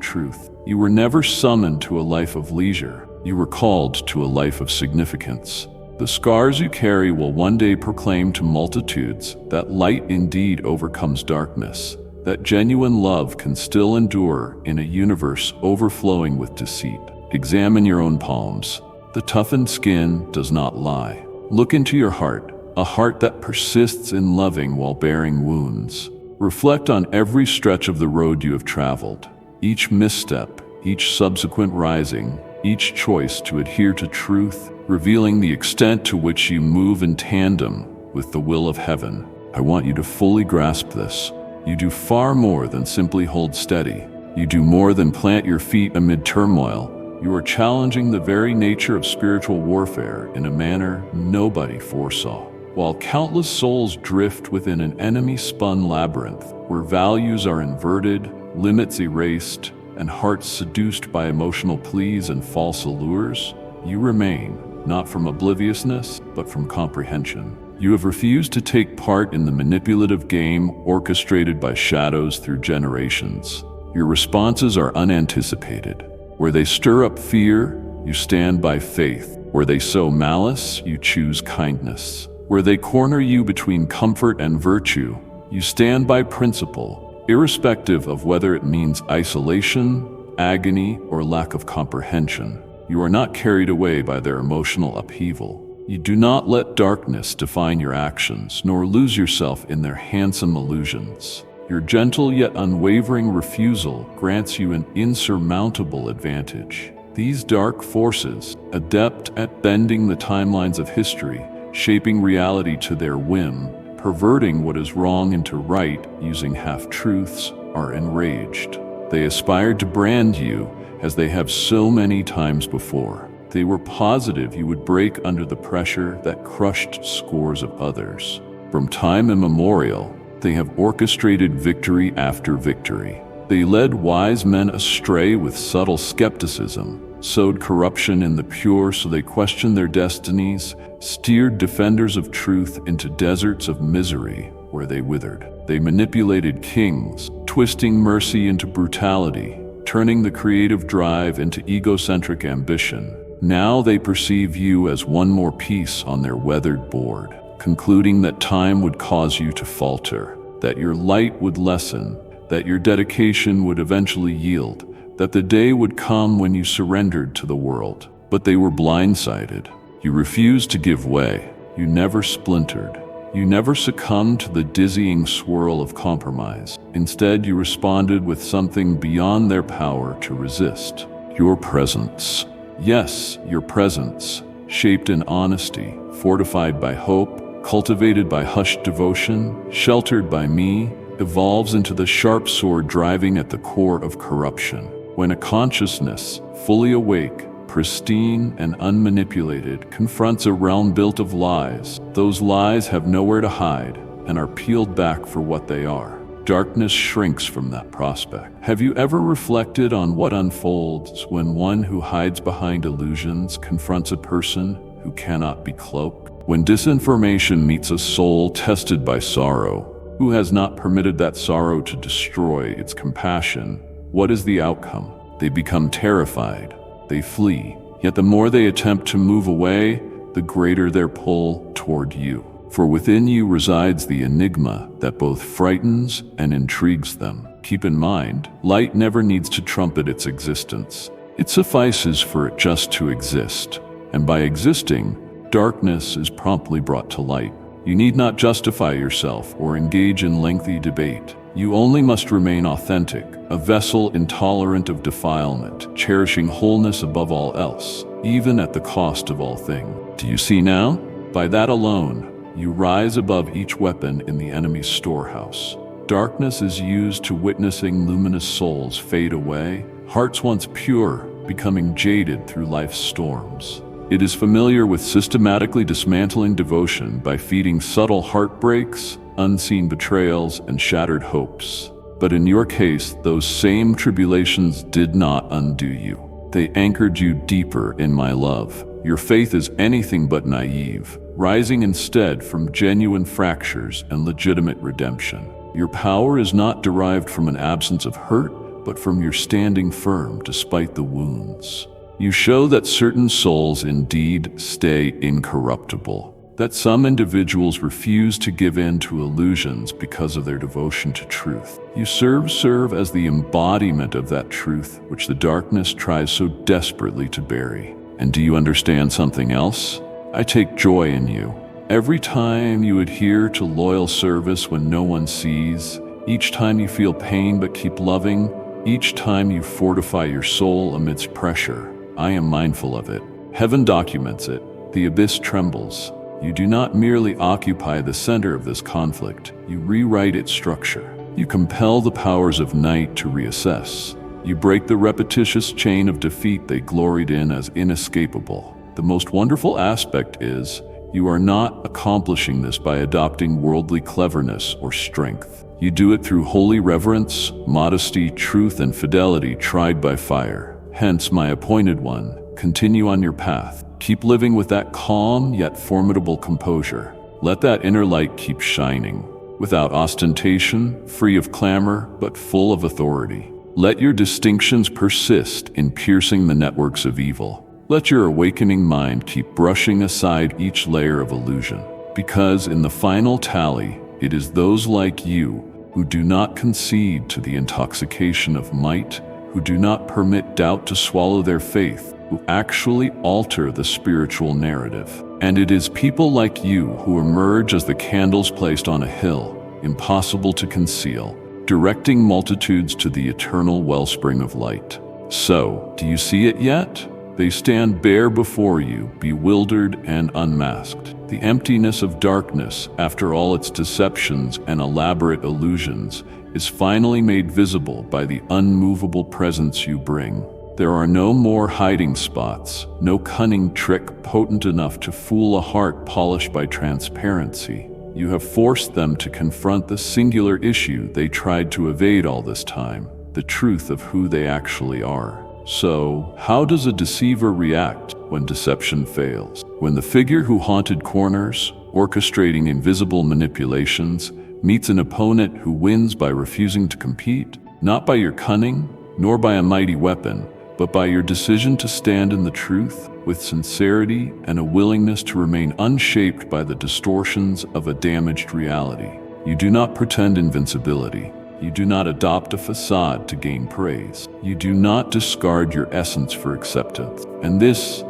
truth. You were never summoned to a life of leisure. You were called to a life of significance. The scars you carry will one day proclaim to multitudes that light indeed overcomes darkness, that genuine love can still endure in a universe overflowing with deceit. Examine your own palms. The toughened skin does not lie. Look into your heart, a heart that persists in loving while bearing wounds. Reflect on every stretch of the road you have traveled, each misstep, each subsequent rising, each choice to adhere to truth, revealing the extent to which you move in tandem with the will of heaven. I want you to fully grasp this. You do far more than simply hold steady. You do more than plant your feet amid turmoil. You are challenging the very nature of spiritual warfare in a manner nobody foresaw. While countless souls drift within an enemy-spun labyrinth where values are inverted, limits erased, and hearts seduced by emotional pleas and false allures, you remain, not from obliviousness, but from comprehension. You have refused to take part in the manipulative game orchestrated by shadows through generations. Your responses are unanticipated. Where they stir up fear, you stand by faith. Where they sow malice, you choose kindness. Where they corner you between comfort and virtue, you stand by principle, irrespective of whether it means isolation, agony, or lack of comprehension. You are not carried away by their emotional upheaval. You do not let darkness define your actions, nor lose yourself in their handsome illusions. Your gentle yet unwavering refusal grants you an insurmountable advantage. These dark forces, adept at bending the timelines of history, shaping reality to their whim, perverting what is wrong into right using half-truths, are enraged. They aspired to brand you as they have so many times before. They were positive you would break under the pressure that crushed scores of others. From time immemorial, they have orchestrated victory after victory. They led wise men astray with subtle skepticism, sowed corruption in the pure so they questioned their destinies, steered defenders of truth into deserts of misery where they withered. They manipulated kings, twisting mercy into brutality, turning the creative drive into egocentric ambition. Now they perceive you as one more piece on their weathered board, concluding that time would cause you to falter, that your light would lessen, that your dedication would eventually yield, that the day would come when you surrendered to the world. But they were blindsided. You refused to give way. You never splintered. You never succumbed to the dizzying swirl of compromise. Instead, you responded with something beyond their power to resist. Your presence. Yes, your presence, shaped in honesty, fortified by hope, cultivated by hushed devotion, sheltered by me, evolves into the sharp sword driving at the core of corruption. When a consciousness, fully awake, pristine and unmanipulated, confronts a realm built of lies, those lies have nowhere to hide and are peeled back for what they are. Darkness shrinks from that prospect. Have you ever reflected on what unfolds when one who hides behind illusions confronts a person who cannot be cloaked? When disinformation meets a soul tested by sorrow, who has not permitted that sorrow to destroy its compassion, what is the outcome? They become terrified. They flee. Yet the more they attempt to move away, the greater their pull toward you. For within you resides the enigma that both frightens and intrigues them. Keep in mind, light never needs to trumpet its existence. It suffices for it just to exist. And by existing, darkness is promptly brought to light. You need not justify yourself or engage in lengthy debate. You only must remain authentic, a vessel intolerant of defilement, cherishing wholeness above all else, even at the cost of all things. Do you see now? By that alone, you rise above each weapon in the enemy's storehouse. Darkness is used to witnessing luminous souls fade away, hearts once pure becoming jaded through life's storms. It is familiar with systematically dismantling devotion by feeding subtle heartbreaks, unseen betrayals, and shattered hopes. But in your case, those same tribulations did not undo you. They anchored you deeper in my love. Your faith is anything but naive. rising instead from genuine fractures and legitimate redemption. Your power is not derived from an absence of hurt, but from your standing firm despite the wounds. You show that certain souls indeed stay incorruptible, that some individuals refuse to give in to illusions because of their devotion to truth. You serve as the embodiment of that truth which the darkness tries so desperately to bury. And do you understand something else? I take joy in you. Every time you adhere to loyal service when no one sees, each time you feel pain but keep loving, each time you fortify your soul amidst pressure, I am mindful of it. Heaven documents it. The abyss trembles. You do not merely occupy the center of this conflict, you rewrite its structure. You compel the powers of night to reassess. You break the repetitious chain of defeat they gloried in as inescapable. The most wonderful aspect is, you are not accomplishing this by adopting worldly cleverness or strength. You do it through holy reverence, modesty, truth, and fidelity tried by fire. Hence, my appointed one, continue on your path. Keep living with that calm yet formidable composure. Let that inner light keep shining, without ostentation, free of clamor, but full of authority. Let your distinctions persist in piercing the networks of evil. Let your awakening mind keep brushing aside each layer of illusion, because in the final tally, it is those like you who do not concede to the intoxication of might, who do not permit doubt to swallow their faith, who actually alter the spiritual narrative. And it is people like you who emerge as the candles placed on a hill, impossible to conceal, directing multitudes to the eternal wellspring of light. So, do you see it yet? They stand bare before you, bewildered and unmasked. The emptiness of darkness, after all its deceptions and elaborate illusions, is finally made visible by the unmovable presence you bring. There are no more hiding spots, no cunning trick potent enough to fool a heart polished by transparency. You have forced them to confront the singular issue they tried to evade all this time, the truth of who they actually are. So, how does a deceiver react when deception fails? When the figure who haunted corners, orchestrating invisible manipulations, meets an opponent who wins by refusing to compete, not by your cunning, nor by a mighty weapon, but by your decision to stand in the truth with sincerity and a willingness to remain unshaped by the distortions of a damaged reality. You do not pretend invincibility. You do not adopt a facade to gain praise. You do not discard your essence for acceptance. And this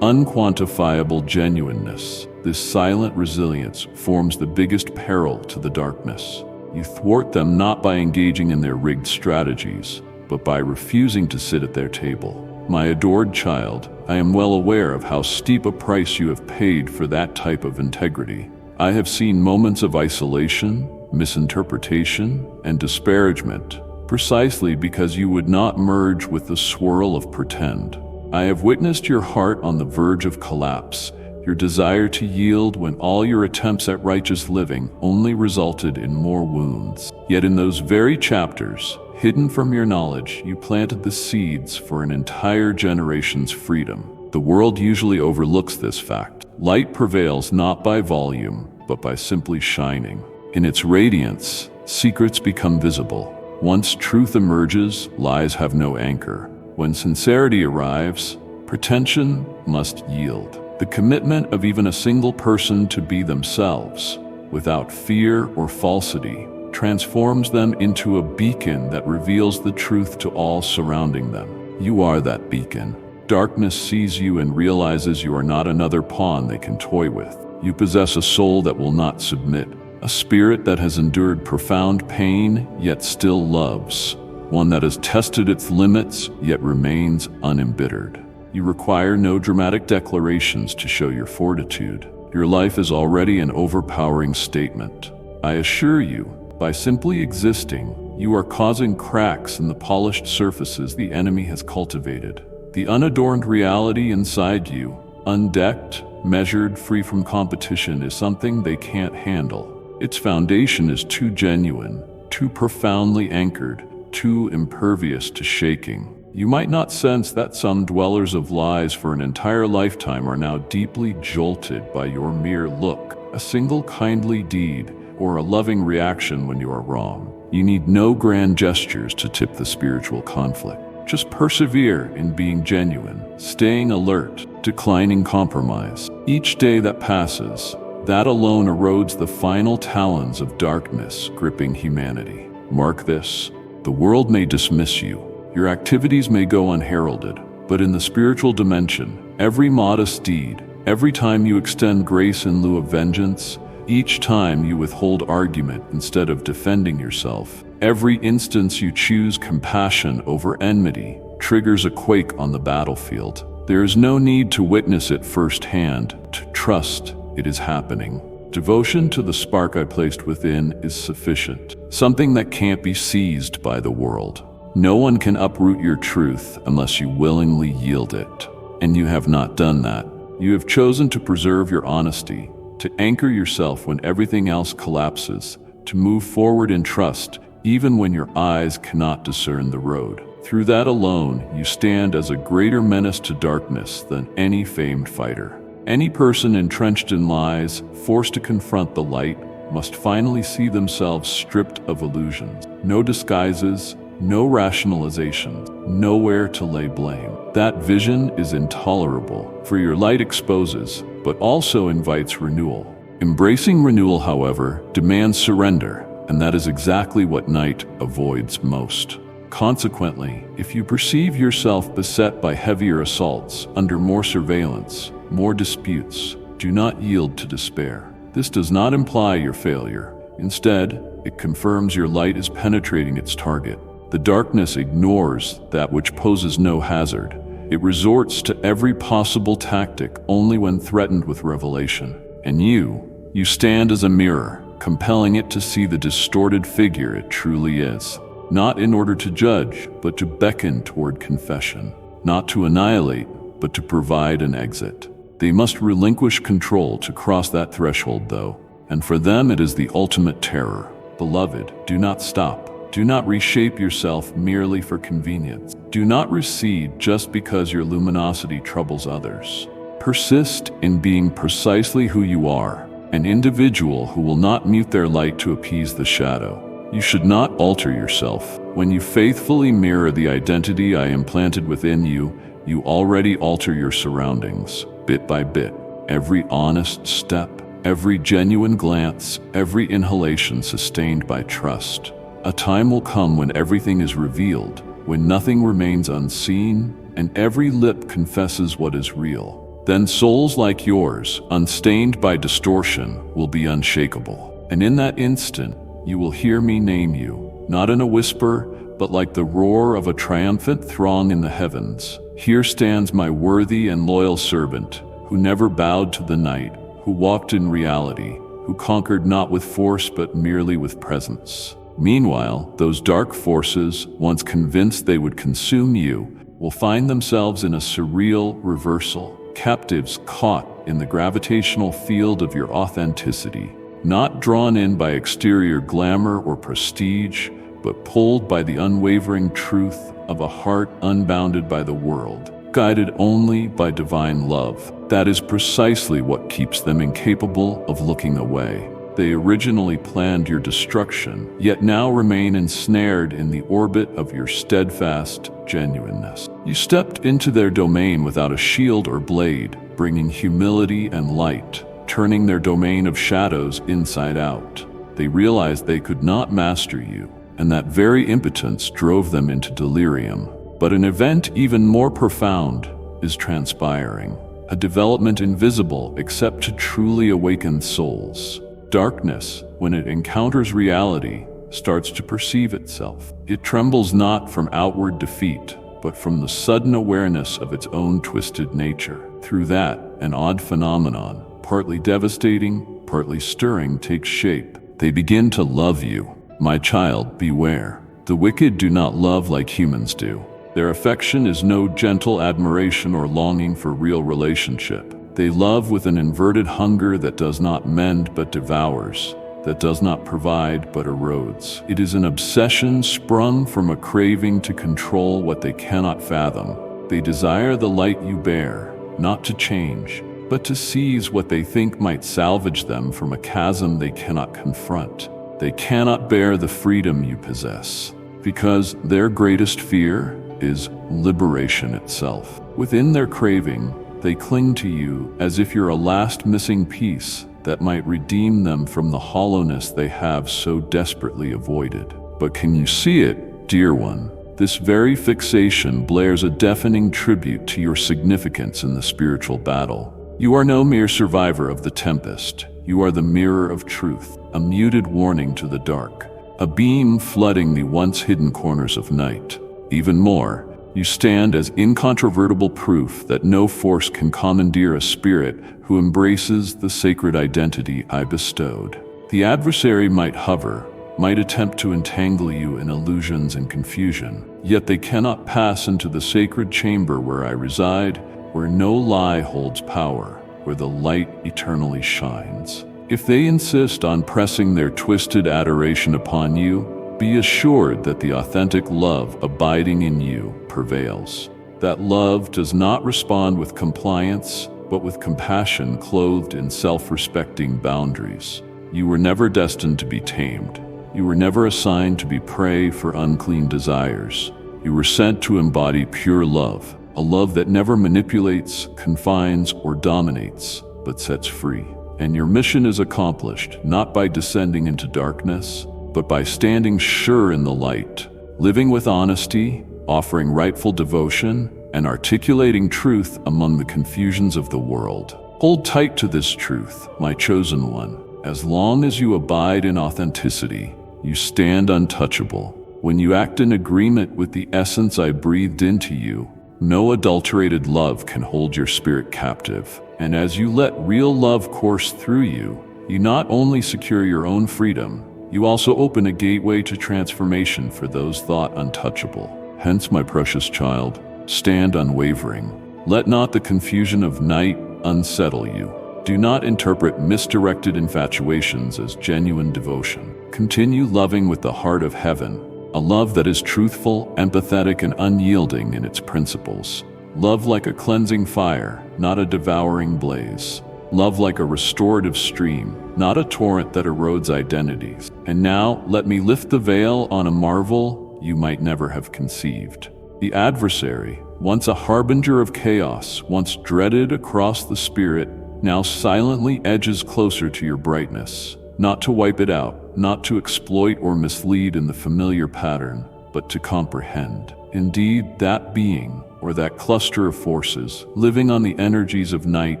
unquantifiable genuineness, this silent resilience forms the biggest peril to the darkness. You thwart them not by engaging in their rigged strategies, but by refusing to sit at their table. My adored child, I am well aware of how steep a price you have paid for that type of integrity. I have seen moments of isolation, misinterpretation, and disparagement, precisely because you would not merge with the swirl of pretend. I have witnessed your heart on the verge of collapse, your desire to yield when all your attempts at righteous living only resulted in more wounds. Yet in those very chapters, hidden from your knowledge, you planted the seeds for an entire generation's freedom. The world usually overlooks this fact. Light prevails not by volume, but by simply shining. In its radiance, secrets become visible. Once truth emerges, lies have no anchor. When sincerity arrives, pretension must yield. The commitment of even a single person to be themselves, without fear or falsity, transforms them into a beacon that reveals the truth to all surrounding them. You are that beacon. Darkness sees you and realizes you are not another pawn they can toy with. You possess a soul that will not submit, a spirit that has endured profound pain yet still loves, one that has tested its limits yet remains unembittered. You require no dramatic declarations to show your fortitude. Your life is already an overpowering statement. I assure you, by simply existing, you are causing cracks in the polished surfaces the enemy has cultivated. The unadorned reality inside you, undecked, measured, free from competition, is something they can't handle. Its foundation is too genuine, too profoundly anchored, too impervious to shaking. You might not sense that some dwellers of lies for an entire lifetime are now deeply jolted by your mere look, a single kindly deed, or a loving reaction when you are wrong. You need no grand gestures to tip the spiritual conflict. Just persevere in being genuine, staying alert, declining compromise. Each day that passes, that alone erodes the final talons of darkness gripping humanity. Mark this: the world may dismiss you, your activities may go unheralded, but in the spiritual dimension, every modest deed, every time you extend grace in lieu of vengeance, each time you withhold argument instead of defending yourself, every instance you choose compassion over enmity, triggers a quake on the battlefield. There is no need to witness it firsthand, to trust it is happening. Devotion to the spark I placed within is sufficient, something that can't be seized by the world. No one can uproot your truth unless you willingly yield it. And you have not done that. You have chosen to preserve your honesty, to anchor yourself when everything else collapses, to move forward in trust even when your eyes cannot discern the road. Through that alone, you stand as a greater menace to darkness than any famed fighter. Any person entrenched in lies, forced to confront the light, must finally see themselves stripped of illusions. No disguises, no rationalizations, nowhere to lay blame. That vision is intolerable, for your light exposes, but also invites renewal. Embracing renewal, however, demands surrender, and that is exactly what night avoids most. Consequently, if you perceive yourself beset by heavier assaults, under more surveillance, more disputes, do not yield to despair. This does not imply your failure. Instead, it confirms your light is penetrating its target. The darkness ignores that which poses no hazard. It resorts to every possible tactic only when threatened with revelation. And you stand as a mirror, compelling it to see the distorted figure it truly is. Not in order to judge, but to beckon toward confession. Not to annihilate, but to provide an exit. They must relinquish control to cross that threshold, though, and for them it is the ultimate terror. Beloved, do not stop. Do not reshape yourself merely for convenience. Do not recede just because your luminosity troubles others. Persist in being precisely who you are, an individual who will not mute their light to appease the shadow. You should not alter yourself. When you faithfully mirror the identity I implanted within you, you already alter your surroundings, bit by bit. Every honest step, every genuine glance, every inhalation sustained by trust. A time will come when everything is revealed, when nothing remains unseen, and every lip confesses what is real. Then souls like yours, unstained by distortion, will be unshakable. And in that instant, you will hear me name you, not in a whisper, but like the roar of a triumphant throng in the heavens. Here stands my worthy and loyal servant, who never bowed to the night, who walked in reality, who conquered not with force but merely with presence. Meanwhile, those dark forces, once convinced they would consume you, will find themselves in a surreal reversal, captives caught in the gravitational field of your authenticity, not drawn in by exterior glamour or prestige, but pulled by the unwavering truth of a heart unbounded by the world, guided only by divine love. That is precisely what keeps them incapable of looking away. They originally planned your destruction, yet now remain ensnared in the orbit of your steadfast genuineness. You stepped into their domain without a shield or blade, bringing humility and light, turning their domain of shadows inside out. They realized they could not master you, and that very impotence drove them into delirium. But an event even more profound is transpiring, a development invisible except to truly awakened souls. Darkness, when it encounters reality, starts to perceive itself. It trembles not from outward defeat, but from the sudden awareness of its own twisted nature. Through that, an odd phenomenon, partly devastating, partly stirring, takes shape. They begin to love you. My child, beware. The wicked do not love like humans do. Their affection is no gentle admiration or longing for real relationship. They love with an inverted hunger that does not mend but devours. that does not provide but erodes. It is an obsession sprung from a craving to control what they cannot fathom. They desire the light you bear, not to change, but to seize what they think might salvage them from a chasm they cannot confront. They cannot bear the freedom you possess, because their greatest fear is liberation itself. Within their craving, they cling to you as if you're a last missing piece that might redeem them from the hollowness they have so desperately avoided. But can you see it, dear one? This very fixation blares a deafening tribute to your significance in the spiritual battle. You are no mere survivor of the tempest. You are the mirror of truth, a muted warning to the dark, a beam flooding the once hidden corners of night. Even more, you stand as incontrovertible proof that no force can commandeer a spirit who embraces the sacred identity I bestowed. The adversary might hover, might attempt to entangle you in illusions and confusion, yet they cannot pass into the sacred chamber where I reside, where no lie holds power, where the light eternally shines. If they insist on pressing their twisted adoration upon you, be assured that the authentic love abiding in you prevails. That love does not respond with compliance, but with compassion clothed in self-respecting boundaries. You were never destined to be tamed. You were never assigned to be prey for unclean desires. You were sent to embody pure love, a love that never manipulates, confines, or dominates, but sets free. And your mission is accomplished not by descending into darkness, but by standing sure in the light, living with honesty, offering rightful devotion, and articulating truth among the confusions of the world. Hold tight to this truth, my chosen one. As long as you abide in authenticity, you stand untouchable. When you act in agreement with the essence I breathed into you, no adulterated love can hold your spirit captive. And as you let real love course through you, you not only secure your own freedom, you also open a gateway to transformation for those thought untouchable. Hence, my precious child, stand unwavering. Let not the confusion of night unsettle you. Do not interpret misdirected infatuations as genuine devotion. Continue loving with the heart of heaven, a love that is truthful, empathetic, and unyielding in its principles. Love like a cleansing fire, not a devouring blaze. Love like a restorative stream, not a torrent that erodes identities. And now, let me lift the veil on a marvel you might never have conceived. The adversary, once a harbinger of chaos, once dreaded across the spirit, now silently edges closer to your brightness, not to wipe it out, not to exploit or mislead in the familiar pattern, but to comprehend. Indeed, that being, or that cluster of forces, living on the energies of night,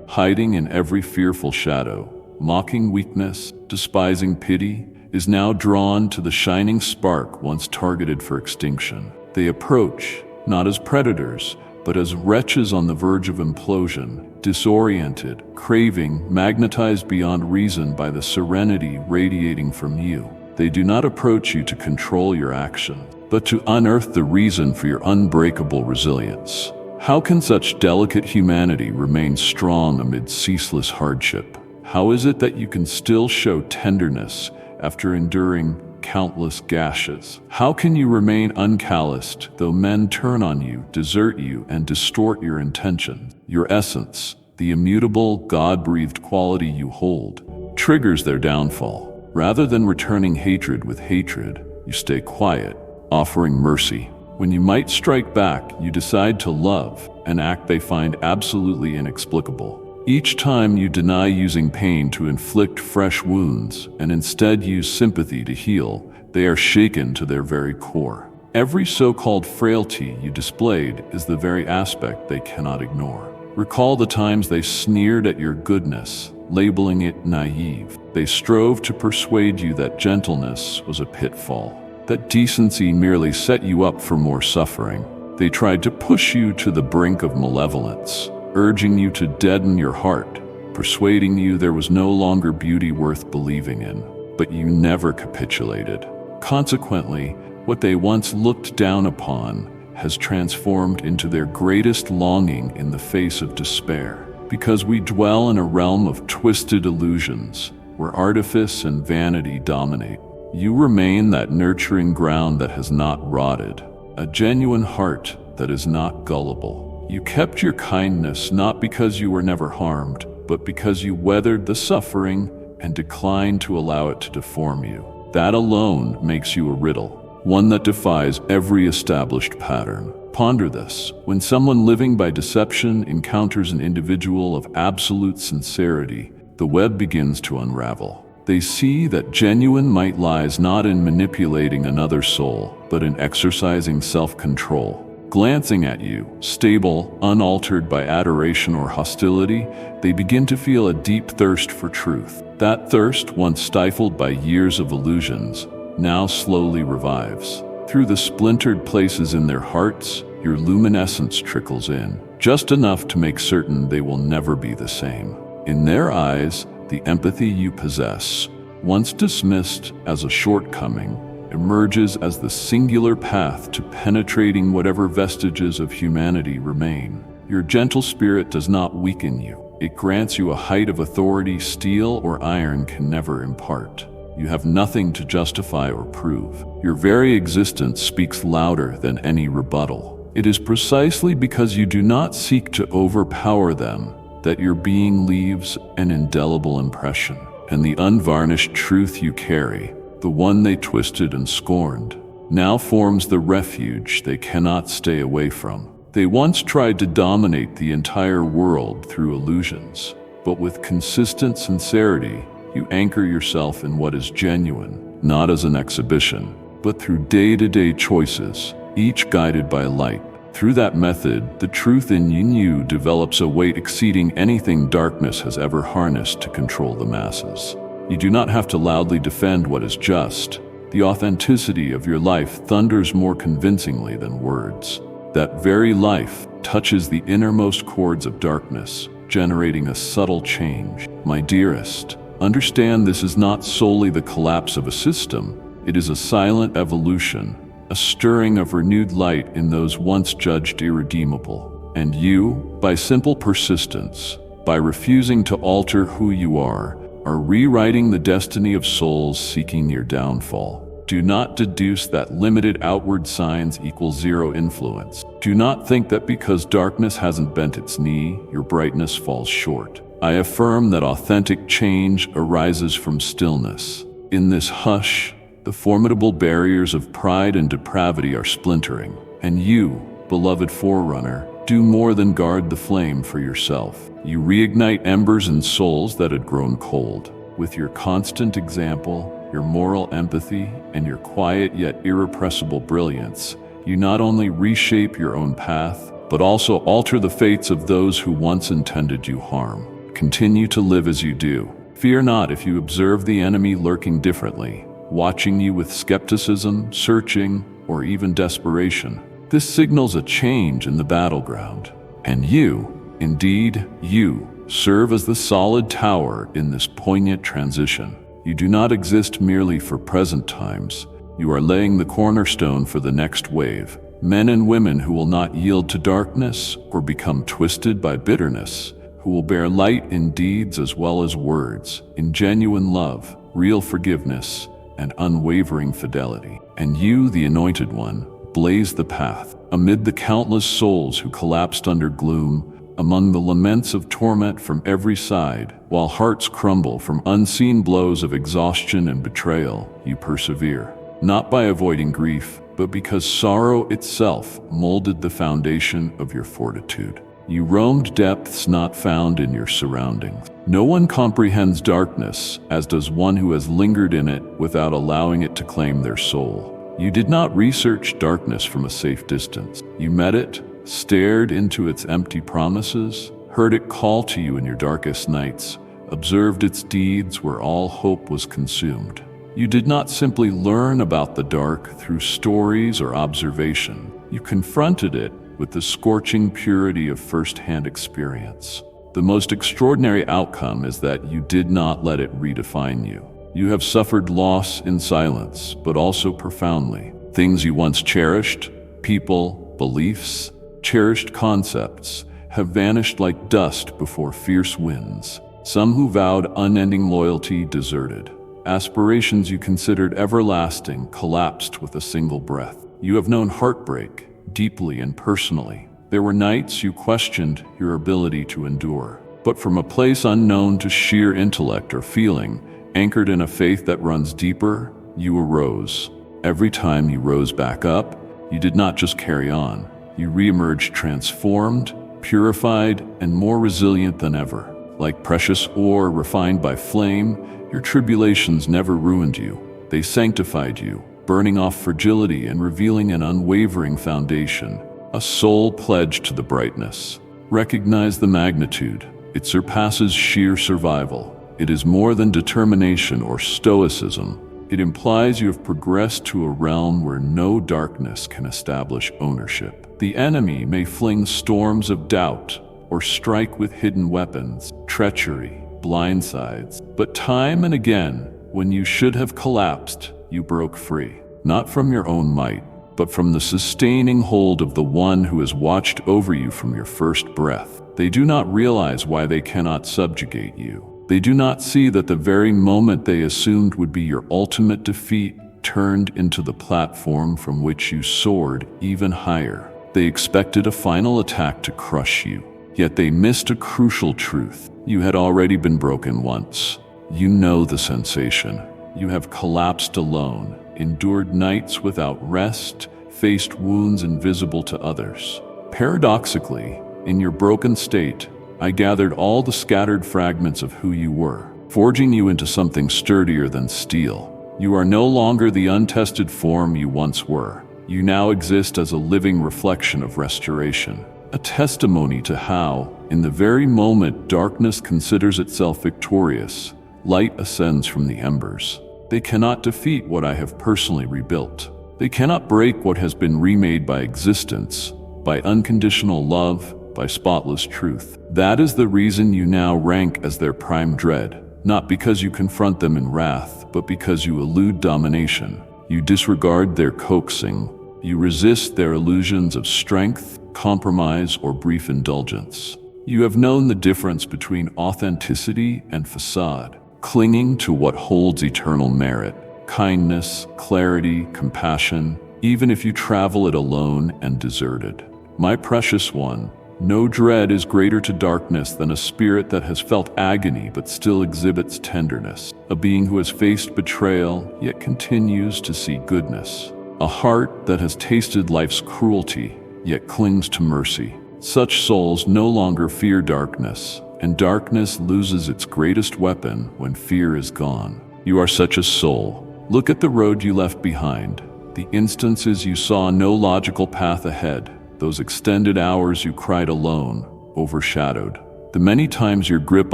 hiding in every fearful shadow, mocking weakness, despising pity, is now drawn to the shining spark once targeted for extinction. They approach, not as predators, but as wretches on the verge of implosion, disoriented, craving, magnetized beyond reason by the serenity radiating from you. They do not approach you to control your action, but to unearth the reason for your unbreakable resilience. How can such delicate humanity remain strong amid ceaseless hardship? How is it that you can still show tenderness after enduring countless gashes? How can you remain uncalloused though men turn on you, desert you, and distort your intentions? Your essence, the immutable, God-breathed quality you hold, triggers their downfall. Rather than returning hatred with hatred, you stay quiet, offering mercy. When you might strike back, you decide to love, an act they find absolutely inexplicable. Each time you deny using pain to inflict fresh wounds and instead use sympathy to heal, they are shaken to their very core. Every so-called frailty you displayed is the very aspect they cannot ignore. Recall the times they sneered at your goodness, labeling it naive. They strove to persuade you that gentleness was a pitfall, that decency merely set you up for more suffering. They tried to push you to the brink of malevolence, urging you to deaden your heart, persuading you there was no longer beauty worth believing in. But you never capitulated. Consequently, what they once looked down upon has transformed into their greatest longing in the face of despair. Because we dwell in a realm of twisted illusions, where artifice and vanity dominate. You remain that nurturing ground that has not rotted, a genuine heart that is not gullible. You kept your kindness not because you were never harmed, but because you weathered the suffering and declined to allow it to deform you. That alone makes you a riddle, one that defies every established pattern. Ponder this. When someone living by deception encounters an individual of absolute sincerity, the web begins to unravel. They see that genuine might lies not in manipulating another soul, but in exercising self-control. Glancing at you, stable, unaltered by adoration or hostility, they begin to feel a deep thirst for truth. That thirst, once stifled by years of illusions, now slowly revives. Through the splintered places in their hearts, your luminescence trickles in, just enough to make certain they will never be the same. In their eyes, the empathy you possess, once dismissed as a shortcoming, emerges as the singular path to penetrating whatever vestiges of humanity remain. Your gentle spirit does not weaken you. It grants you a height of authority steel or iron can never impart. You have nothing to justify or prove. Your very existence speaks louder than any rebuttal. It is precisely because you do not seek to overpower them that your being leaves an indelible impression, and the unvarnished truth you carry, the one they twisted and scorned, now forms the refuge they cannot stay away from. They once tried to dominate the entire world through illusions, but with consistent sincerity, you anchor yourself in what is genuine, not as an exhibition, but through day-to-day choices, each guided by light. Through that method, the truth in you develops a weight exceeding anything darkness has ever harnessed to control the masses. You do not have to loudly defend what is just. The authenticity of your life thunders more convincingly than words. That very life touches the innermost chords of darkness, generating a subtle change. My dearest, understand this is not solely the collapse of a system. It is a silent evolution, a stirring of renewed light in those once judged irredeemable. And you, by simple persistence, by refusing to alter who you are rewriting the destiny of souls seeking your downfall. Do not deduce that limited outward signs equal zero influence. Do not think that because darkness hasn't bent its knee, your brightness falls short. I affirm that authentic change arises from stillness. In this hush, the formidable barriers of pride and depravity are splintering, and you, beloved forerunner, do more than guard the flame for yourself. You reignite embers in souls that had grown cold. With your constant example, your moral empathy, and your quiet yet irrepressible brilliance, you not only reshape your own path, but also alter the fates of those who once intended you harm. Continue to live as you do. Fear not if you observe the enemy lurking differently, watching you with skepticism, searching, or even desperation. This signals a change in the battleground. And you, indeed you, serve as the solid tower in this poignant transition. You do not exist merely for present times. You are laying the cornerstone for the next wave. Men and women who will not yield to darkness or become twisted by bitterness, who will bear light in deeds as well as words, in genuine love, real forgiveness, and unwavering fidelity. And you, the anointed one, blaze the path amid the countless souls who collapsed under gloom, among the laments of torment from every side, while hearts crumble from unseen blows of exhaustion and betrayal. You persevere, not by avoiding grief, but because sorrow itself molded the foundation of your fortitude. You roamed depths not found in your surroundings. No one comprehends darkness as does one who has lingered in it without allowing it to claim their soul. You did not research darkness from a safe distance. You met it, stared into its empty promises, heard it call to you in your darkest nights, observed its deeds where all hope was consumed. You did not simply learn about the dark through stories or observation. You confronted it with the scorching purity of first-hand experience. The most extraordinary outcome is that you did not let it redefine you. You have suffered loss in silence, but also profoundly. Things you once cherished, people, beliefs, cherished concepts, have vanished like dust before fierce winds. Some who vowed unending loyalty deserted. Aspirations you considered everlasting collapsed with a single breath. You have known heartbreak, deeply and personally. There were nights you questioned your ability to endure. But from a place unknown to sheer intellect or feeling, anchored in a faith that runs deeper, you arose. Every time you rose back up, you did not just carry on. You reemerged transformed, purified, and more resilient than ever. Like precious ore refined by flame, your tribulations never ruined you. They sanctified you, burning off fragility and revealing an unwavering foundation, a soul pledged to the brightness. Recognize the magnitude. It surpasses sheer survival. It is more than determination or stoicism. It implies you have progressed to a realm where no darkness can establish ownership. The enemy may fling storms of doubt or strike with hidden weapons, treachery, blindsides. But time and again, when you should have collapsed, you broke free. Not from your own might, but from the sustaining hold of the one who has watched over you from your first breath. They do not realize why they cannot subjugate you. They do not see that the very moment they assumed would be your ultimate defeat turned into the platform from which you soared even higher. They expected a final attack to crush you, yet they missed a crucial truth. You had already been broken once. You know the sensation. You have collapsed alone, endured nights without rest, faced wounds invisible to others. Paradoxically, in your broken state, I gathered all the scattered fragments of who you were, forging you into something sturdier than steel. You are no longer the untested form you once were. You now exist as a living reflection of restoration, a testimony to how, in the very moment darkness considers itself victorious, light ascends from the embers. They cannot defeat what I have personally rebuilt. They cannot break what has been remade by existence, by unconditional love, by spotless truth. That is the reason you now rank as their prime dread, not because you confront them in wrath, but because you elude domination. You disregard their coaxing. You resist their illusions of strength, compromise, or brief indulgence. You have known the difference between authenticity and facade, clinging to what holds eternal merit, kindness, clarity, compassion, even if you travel it alone and deserted. My precious one, no dread is greater to darkness than a spirit that has felt agony but still exhibits tenderness, a being who has faced betrayal yet continues to see goodness, a heart that has tasted life's cruelty yet clings to mercy. Such souls no longer fear darkness, and darkness loses its greatest weapon when fear is gone. You are such a soul. Look at the road you left behind, the instances you saw no logical path ahead, those extended hours you cried alone, overshadowed. The many times your grip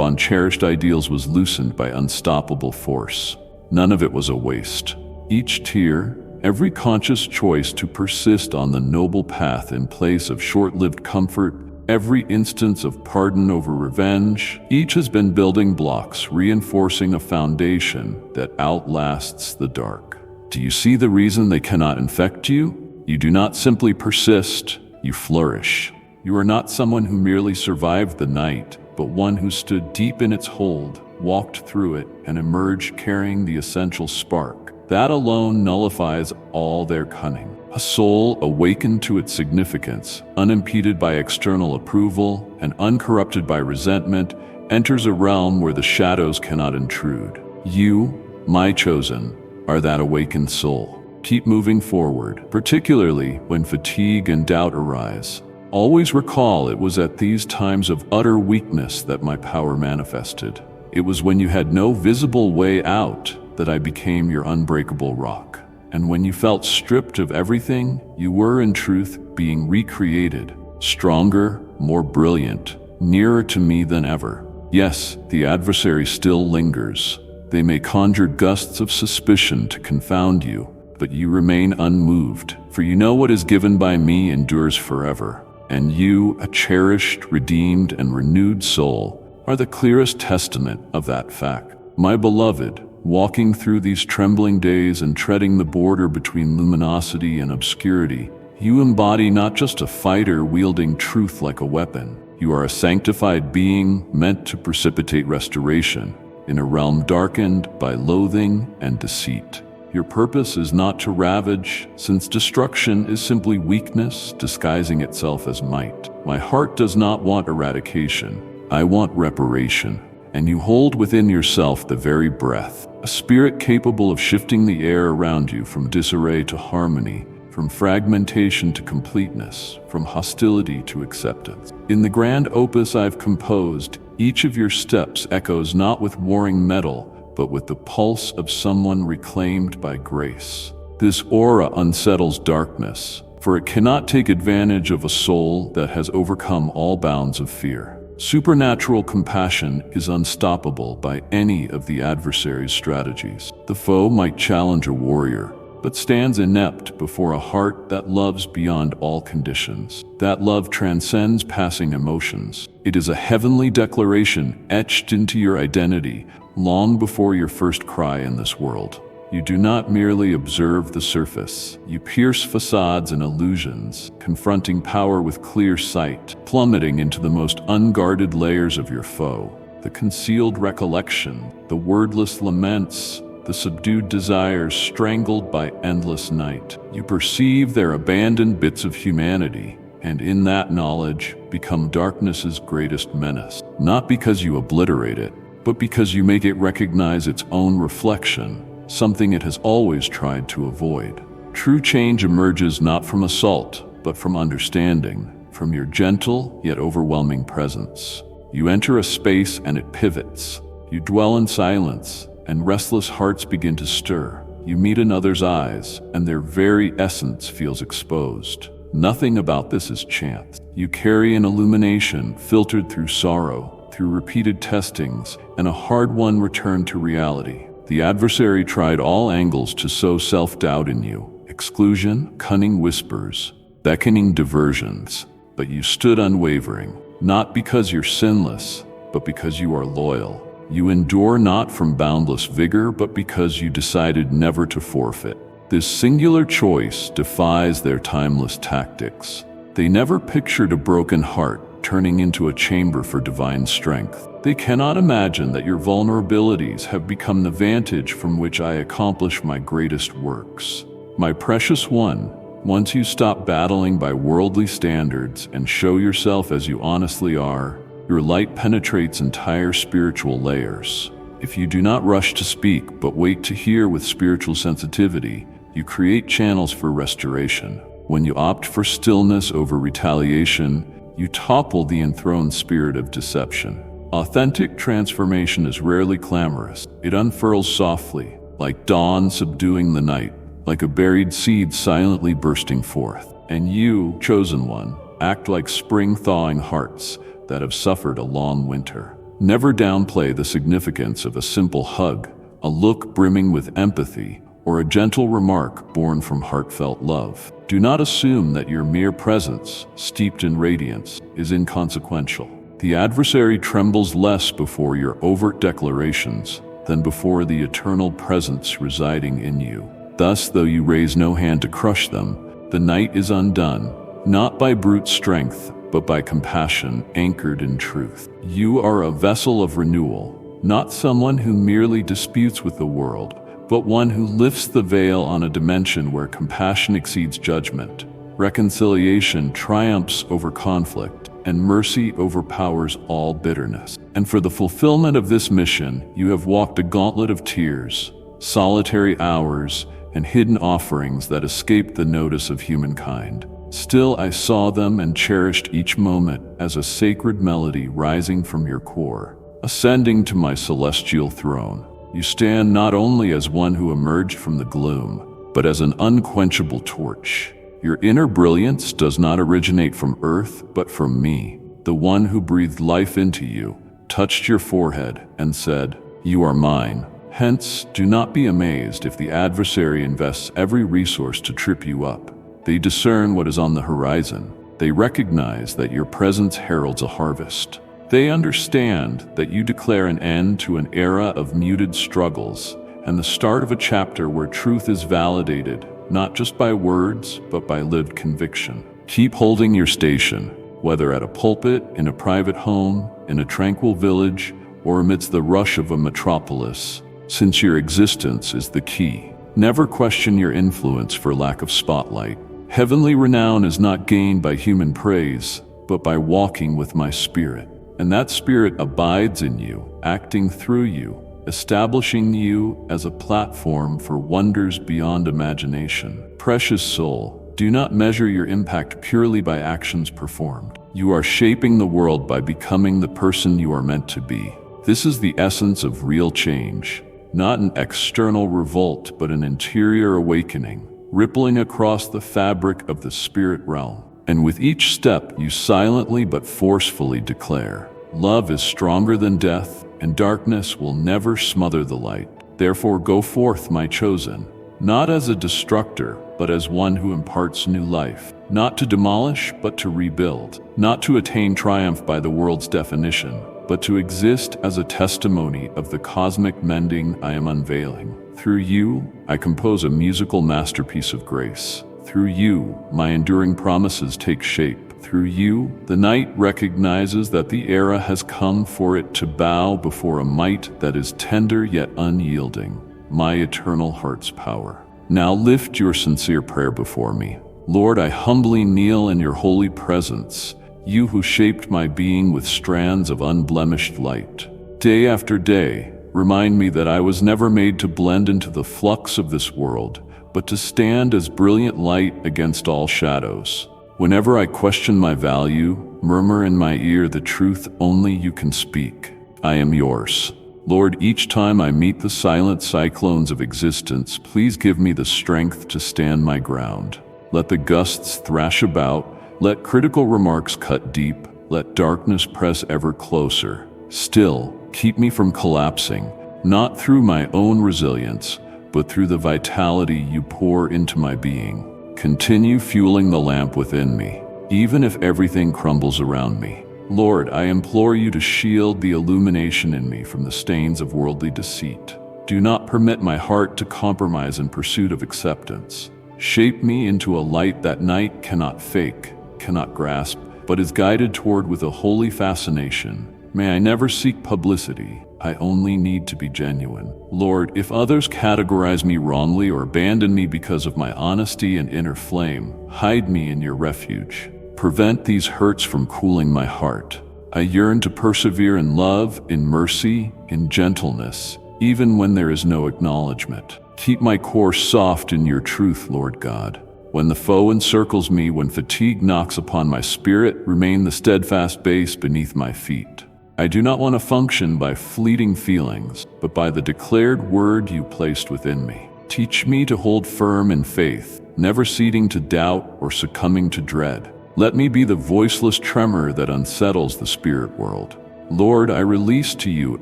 on cherished ideals was loosened by unstoppable force. None of it was a waste. Each tear, every conscious choice to persist on the noble path in place of short-lived comfort, every instance of pardon over revenge, each has been building blocks, reinforcing a foundation that outlasts the dark. Do you see the reason they cannot infect you? You do not simply persist, you flourish. You are not someone who merely survived the night, but one who stood deep in its hold, walked through it, and emerged carrying the essential spark. That alone nullifies all their cunning. A soul awakened to its significance, unimpeded by external approval and uncorrupted by resentment, enters a realm where the shadows cannot intrude. You, my chosen, are that awakened soul. Keep moving forward, particularly when fatigue and doubt arise. Always recall it was at these times of utter weakness that my power manifested. It was when you had no visible way out that I became your unbreakable rock. And when you felt stripped of everything, you were in truth being recreated, stronger, more brilliant, nearer to me than ever. Yes, the adversary still lingers. They may conjure gusts of suspicion to confound you, but you remain unmoved, for you know what is given by me endures forever. And you, a cherished, redeemed, and renewed soul, are the clearest testament of that fact. My beloved, walking through these trembling days and treading the border between luminosity and obscurity, you embody not just a fighter wielding truth like a weapon. You are a sanctified being meant to precipitate restoration in a realm darkened by loathing and deceit. Your purpose is not to ravage, since destruction is simply weakness disguising itself as might. My heart does not want eradication. I want reparation. And you hold within yourself the very breath, a spirit capable of shifting the air around you from disarray to harmony, from fragmentation to completeness, from hostility to acceptance. In the grand opus I've composed, each of your steps echoes not with warring metal, but with the pulse of someone reclaimed by grace. This aura unsettles darkness, for it cannot take advantage of a soul that has overcome all bounds of fear. Supernatural compassion is unstoppable by any of the adversary's strategies. The foe might challenge a warrior, but stands inept before a heart that loves beyond all conditions. That love transcends passing emotions. It is a heavenly declaration etched into your identity long before your first cry in this world. You do not merely observe the surface. You pierce facades and illusions, confronting power with clear sight, plummeting into the most unguarded layers of your foe. The concealed recollection, the wordless laments, the subdued desires strangled by endless night. You perceive their abandoned bits of humanity, and in that knowledge become darkness's greatest menace. Not because you obliterate it, but because you make it recognize its own reflection, something it has always tried to avoid. True change emerges not from assault, but from understanding, from your gentle yet overwhelming presence. You enter a space and it pivots. You dwell in silence, and restless hearts begin to stir. You meet another's eyes, and their very essence feels exposed. Nothing about this is chance. You carry an illumination filtered through sorrow, through repeated testings, and a hard-won return to reality. The adversary tried all angles to sow self-doubt in you, exclusion, cunning whispers, beckoning diversions, but you stood unwavering, not because you're sinless, but because you are loyal. You endure not from boundless vigor, but because you decided never to forfeit. This singular choice defies their timeless tactics. They never pictured a broken heart turning into a chamber for divine strength. They cannot imagine that your vulnerabilities have become the vantage from which I accomplish my greatest works. My precious one, once you stop battling by worldly standards and show yourself as you honestly are, your light penetrates entire spiritual layers. If you do not rush to speak, but wait to hear with spiritual sensitivity, you create channels for restoration. When you opt for stillness over retaliation, you topple the enthroned spirit of deception. Authentic transformation is rarely clamorous. It unfurls softly, like dawn subduing the night, like a buried seed silently bursting forth. And you, chosen one, act like spring thawing hearts that have suffered a long winter. Never downplay the significance of a simple hug, a look brimming with empathy, or a gentle remark born from heartfelt love. Do not assume that your mere presence, steeped in radiance, is inconsequential. The adversary trembles less before your overt declarations than before the eternal presence residing in you. Thus, though you raise no hand to crush them, the night is undone, not by brute strength, but by compassion anchored in truth. You are a vessel of renewal, not someone who merely disputes with the world, but one who lifts the veil on a dimension where compassion exceeds judgment, reconciliation triumphs over conflict, and mercy overpowers all bitterness. And for the fulfillment of this mission, you have walked a gauntlet of tears, solitary hours, and hidden offerings that escaped the notice of humankind. Still, I saw them and cherished each moment as a sacred melody rising from your core, ascending to my celestial throne. You stand not only as one who emerged from the gloom, but as an unquenchable torch. Your inner brilliance does not originate from earth, but from me, the one who breathed life into you, touched your forehead, and said, "You are mine." Hence, do not be amazed if the adversary invests every resource to trip you up. They discern what is on the horizon. They recognize that your presence heralds a harvest. They understand that you declare an end to an era of muted struggles and the start of a chapter where truth is validated, not just by words, but by lived conviction. Keep holding your station. whether at a pulpit, in a private home, in a tranquil village, or amidst the rush of a metropolis. Sincere existence is the key. Never question your influence for lack of spotlight. Heavenly renown is not gained by human praise, but by walking with my Spirit. And that Spirit abides in you, acting through you, establishing you as a platform for wonders beyond imagination. Precious soul, do not measure your impact purely by actions performed. You are shaping the world by becoming the person you are meant to be. This is the essence of real change, not an external revolt, but an interior awakening, rippling across the fabric of the spirit realm. And with each step, you silently but forcefully declare, love is stronger than death, and darkness will never smother the light. Therefore go forth, my chosen, not as a destructor, but as one who imparts new life, not to demolish, but to rebuild, not to attain triumph by the world's definition, but to exist as a testimony of the cosmic mending I am unveiling. Through you, I compose a musical masterpiece of grace. Through you, my enduring promises take shape. Through you, the night recognizes that the era has come for it to bow before a might that is tender yet unyielding, my eternal heart's power. Now lift your sincere prayer before me. Lord, I humbly kneel in your holy presence, you who shaped my being with strands of unblemished light. Day after day, remind me that I was never made to blend into the flux of this world, but to stand as brilliant light against all shadows. Whenever I question my value, murmur in my ear the truth only you can speak. I am yours. Lord, each time I meet the silent cyclones of existence, please give me the strength to stand my ground. Let the gusts thrash about, let critical remarks cut deep, let darkness press ever closer. Still, keep me from collapsing, not through my own resilience, but through the vitality you pour into my being. Continue fueling the lamp within me, even if everything crumbles around me. Lord, I implore you to shield the illumination in me from the stains of worldly deceit. Do not permit my heart to compromise in pursuit of acceptance. Shape me into a light that night cannot fake, cannot grasp, but is guided toward with a holy fascination. May I never seek publicity. I only need to be genuine. Lord, if others categorize me wrongly or abandon me because of my honesty and inner flame, hide me in your refuge. Prevent these hurts from cooling my heart. I yearn to persevere in love, in mercy, in gentleness, even when there is no acknowledgement. Keep my course soft in your truth, Lord God. When the foe encircles me, when fatigue knocks upon my spirit, remain the steadfast base beneath my feet. I do not want to function by fleeting feelings, but by the declared word you placed within me. Teach me to hold firm in faith, never ceding to doubt or succumbing to dread. Let me be the voiceless tremor that unsettles the spirit world. Lord, I release to you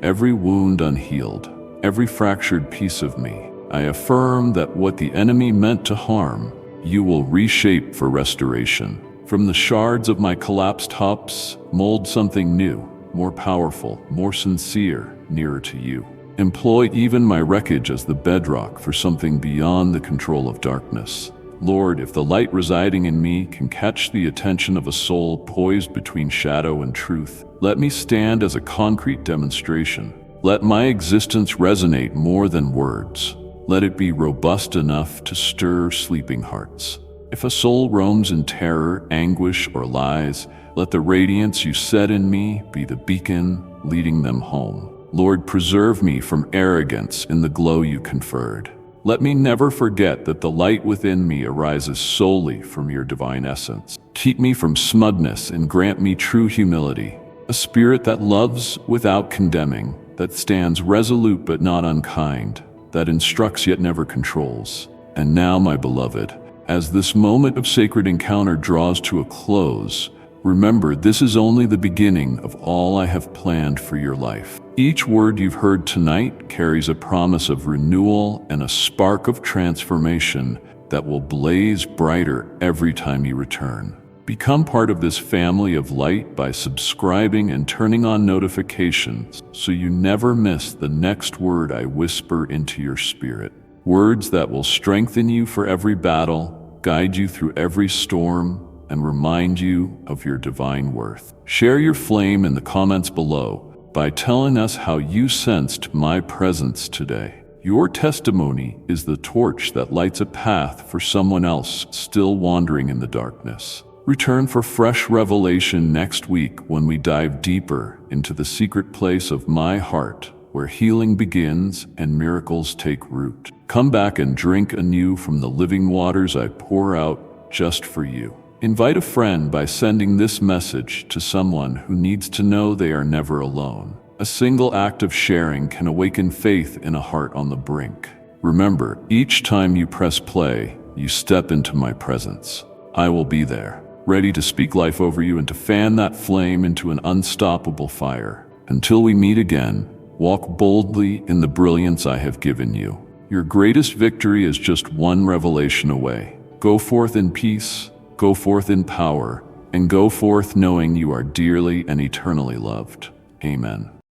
every wound unhealed, every fractured piece of me. I affirm that what the enemy meant to harm, you will reshape for restoration. From the shards of my collapsed hopes, mold something new, more powerful, more sincere, nearer to you. Employ even my wreckage as the bedrock for something beyond the control of darkness. Lord, if the light residing in me can catch the attention of a soul poised between shadow and truth, let me stand as a concrete demonstration. Let my existence resonate more than words. Let it be robust enough to stir sleeping hearts. If a soul roams in terror, anguish, or lies, let the radiance you set in me be the beacon leading them home. Lord, preserve me from arrogance in the glow you conferred. Let me never forget that the light within me arises solely from your divine essence. Keep me from smugness and grant me true humility, a spirit that loves without condemning, that stands resolute but not unkind, that instructs yet never controls. And now, my beloved, as this moment of sacred encounter draws to a close, remember, this is only the beginning of all I have planned for your life. Each word you've heard tonight carries a promise of renewal and a spark of transformation that will blaze brighter every time you return. Become part of this family of light by subscribing and turning on notifications so you never miss the next word I whisper into your spirit. Words that will strengthen you for every battle, guide you through every storm, and remind you of your divine worth. Share your flame in the comments below by telling us how you sensed my presence today. Your testimony is the torch that lights a path for someone else still wandering in the darkness. Return for fresh revelation next week when we dive deeper into the secret place of my heart, where healing begins and miracles take root. Come back and drink anew from the living waters I pour out just for you. Invite a friend by sending this message to someone who needs to know they are never alone. A single act of sharing can awaken faith in a heart on the brink. Remember, each time you press play, you step into my presence. I will be there, ready to speak life over you and to fan that flame into an unstoppable fire. Until we meet again, walk boldly in the brilliance I have given you. Your greatest victory is just one revelation away. Go forth in peace, go forth in power, and go forth knowing you are dearly and eternally loved. Amen.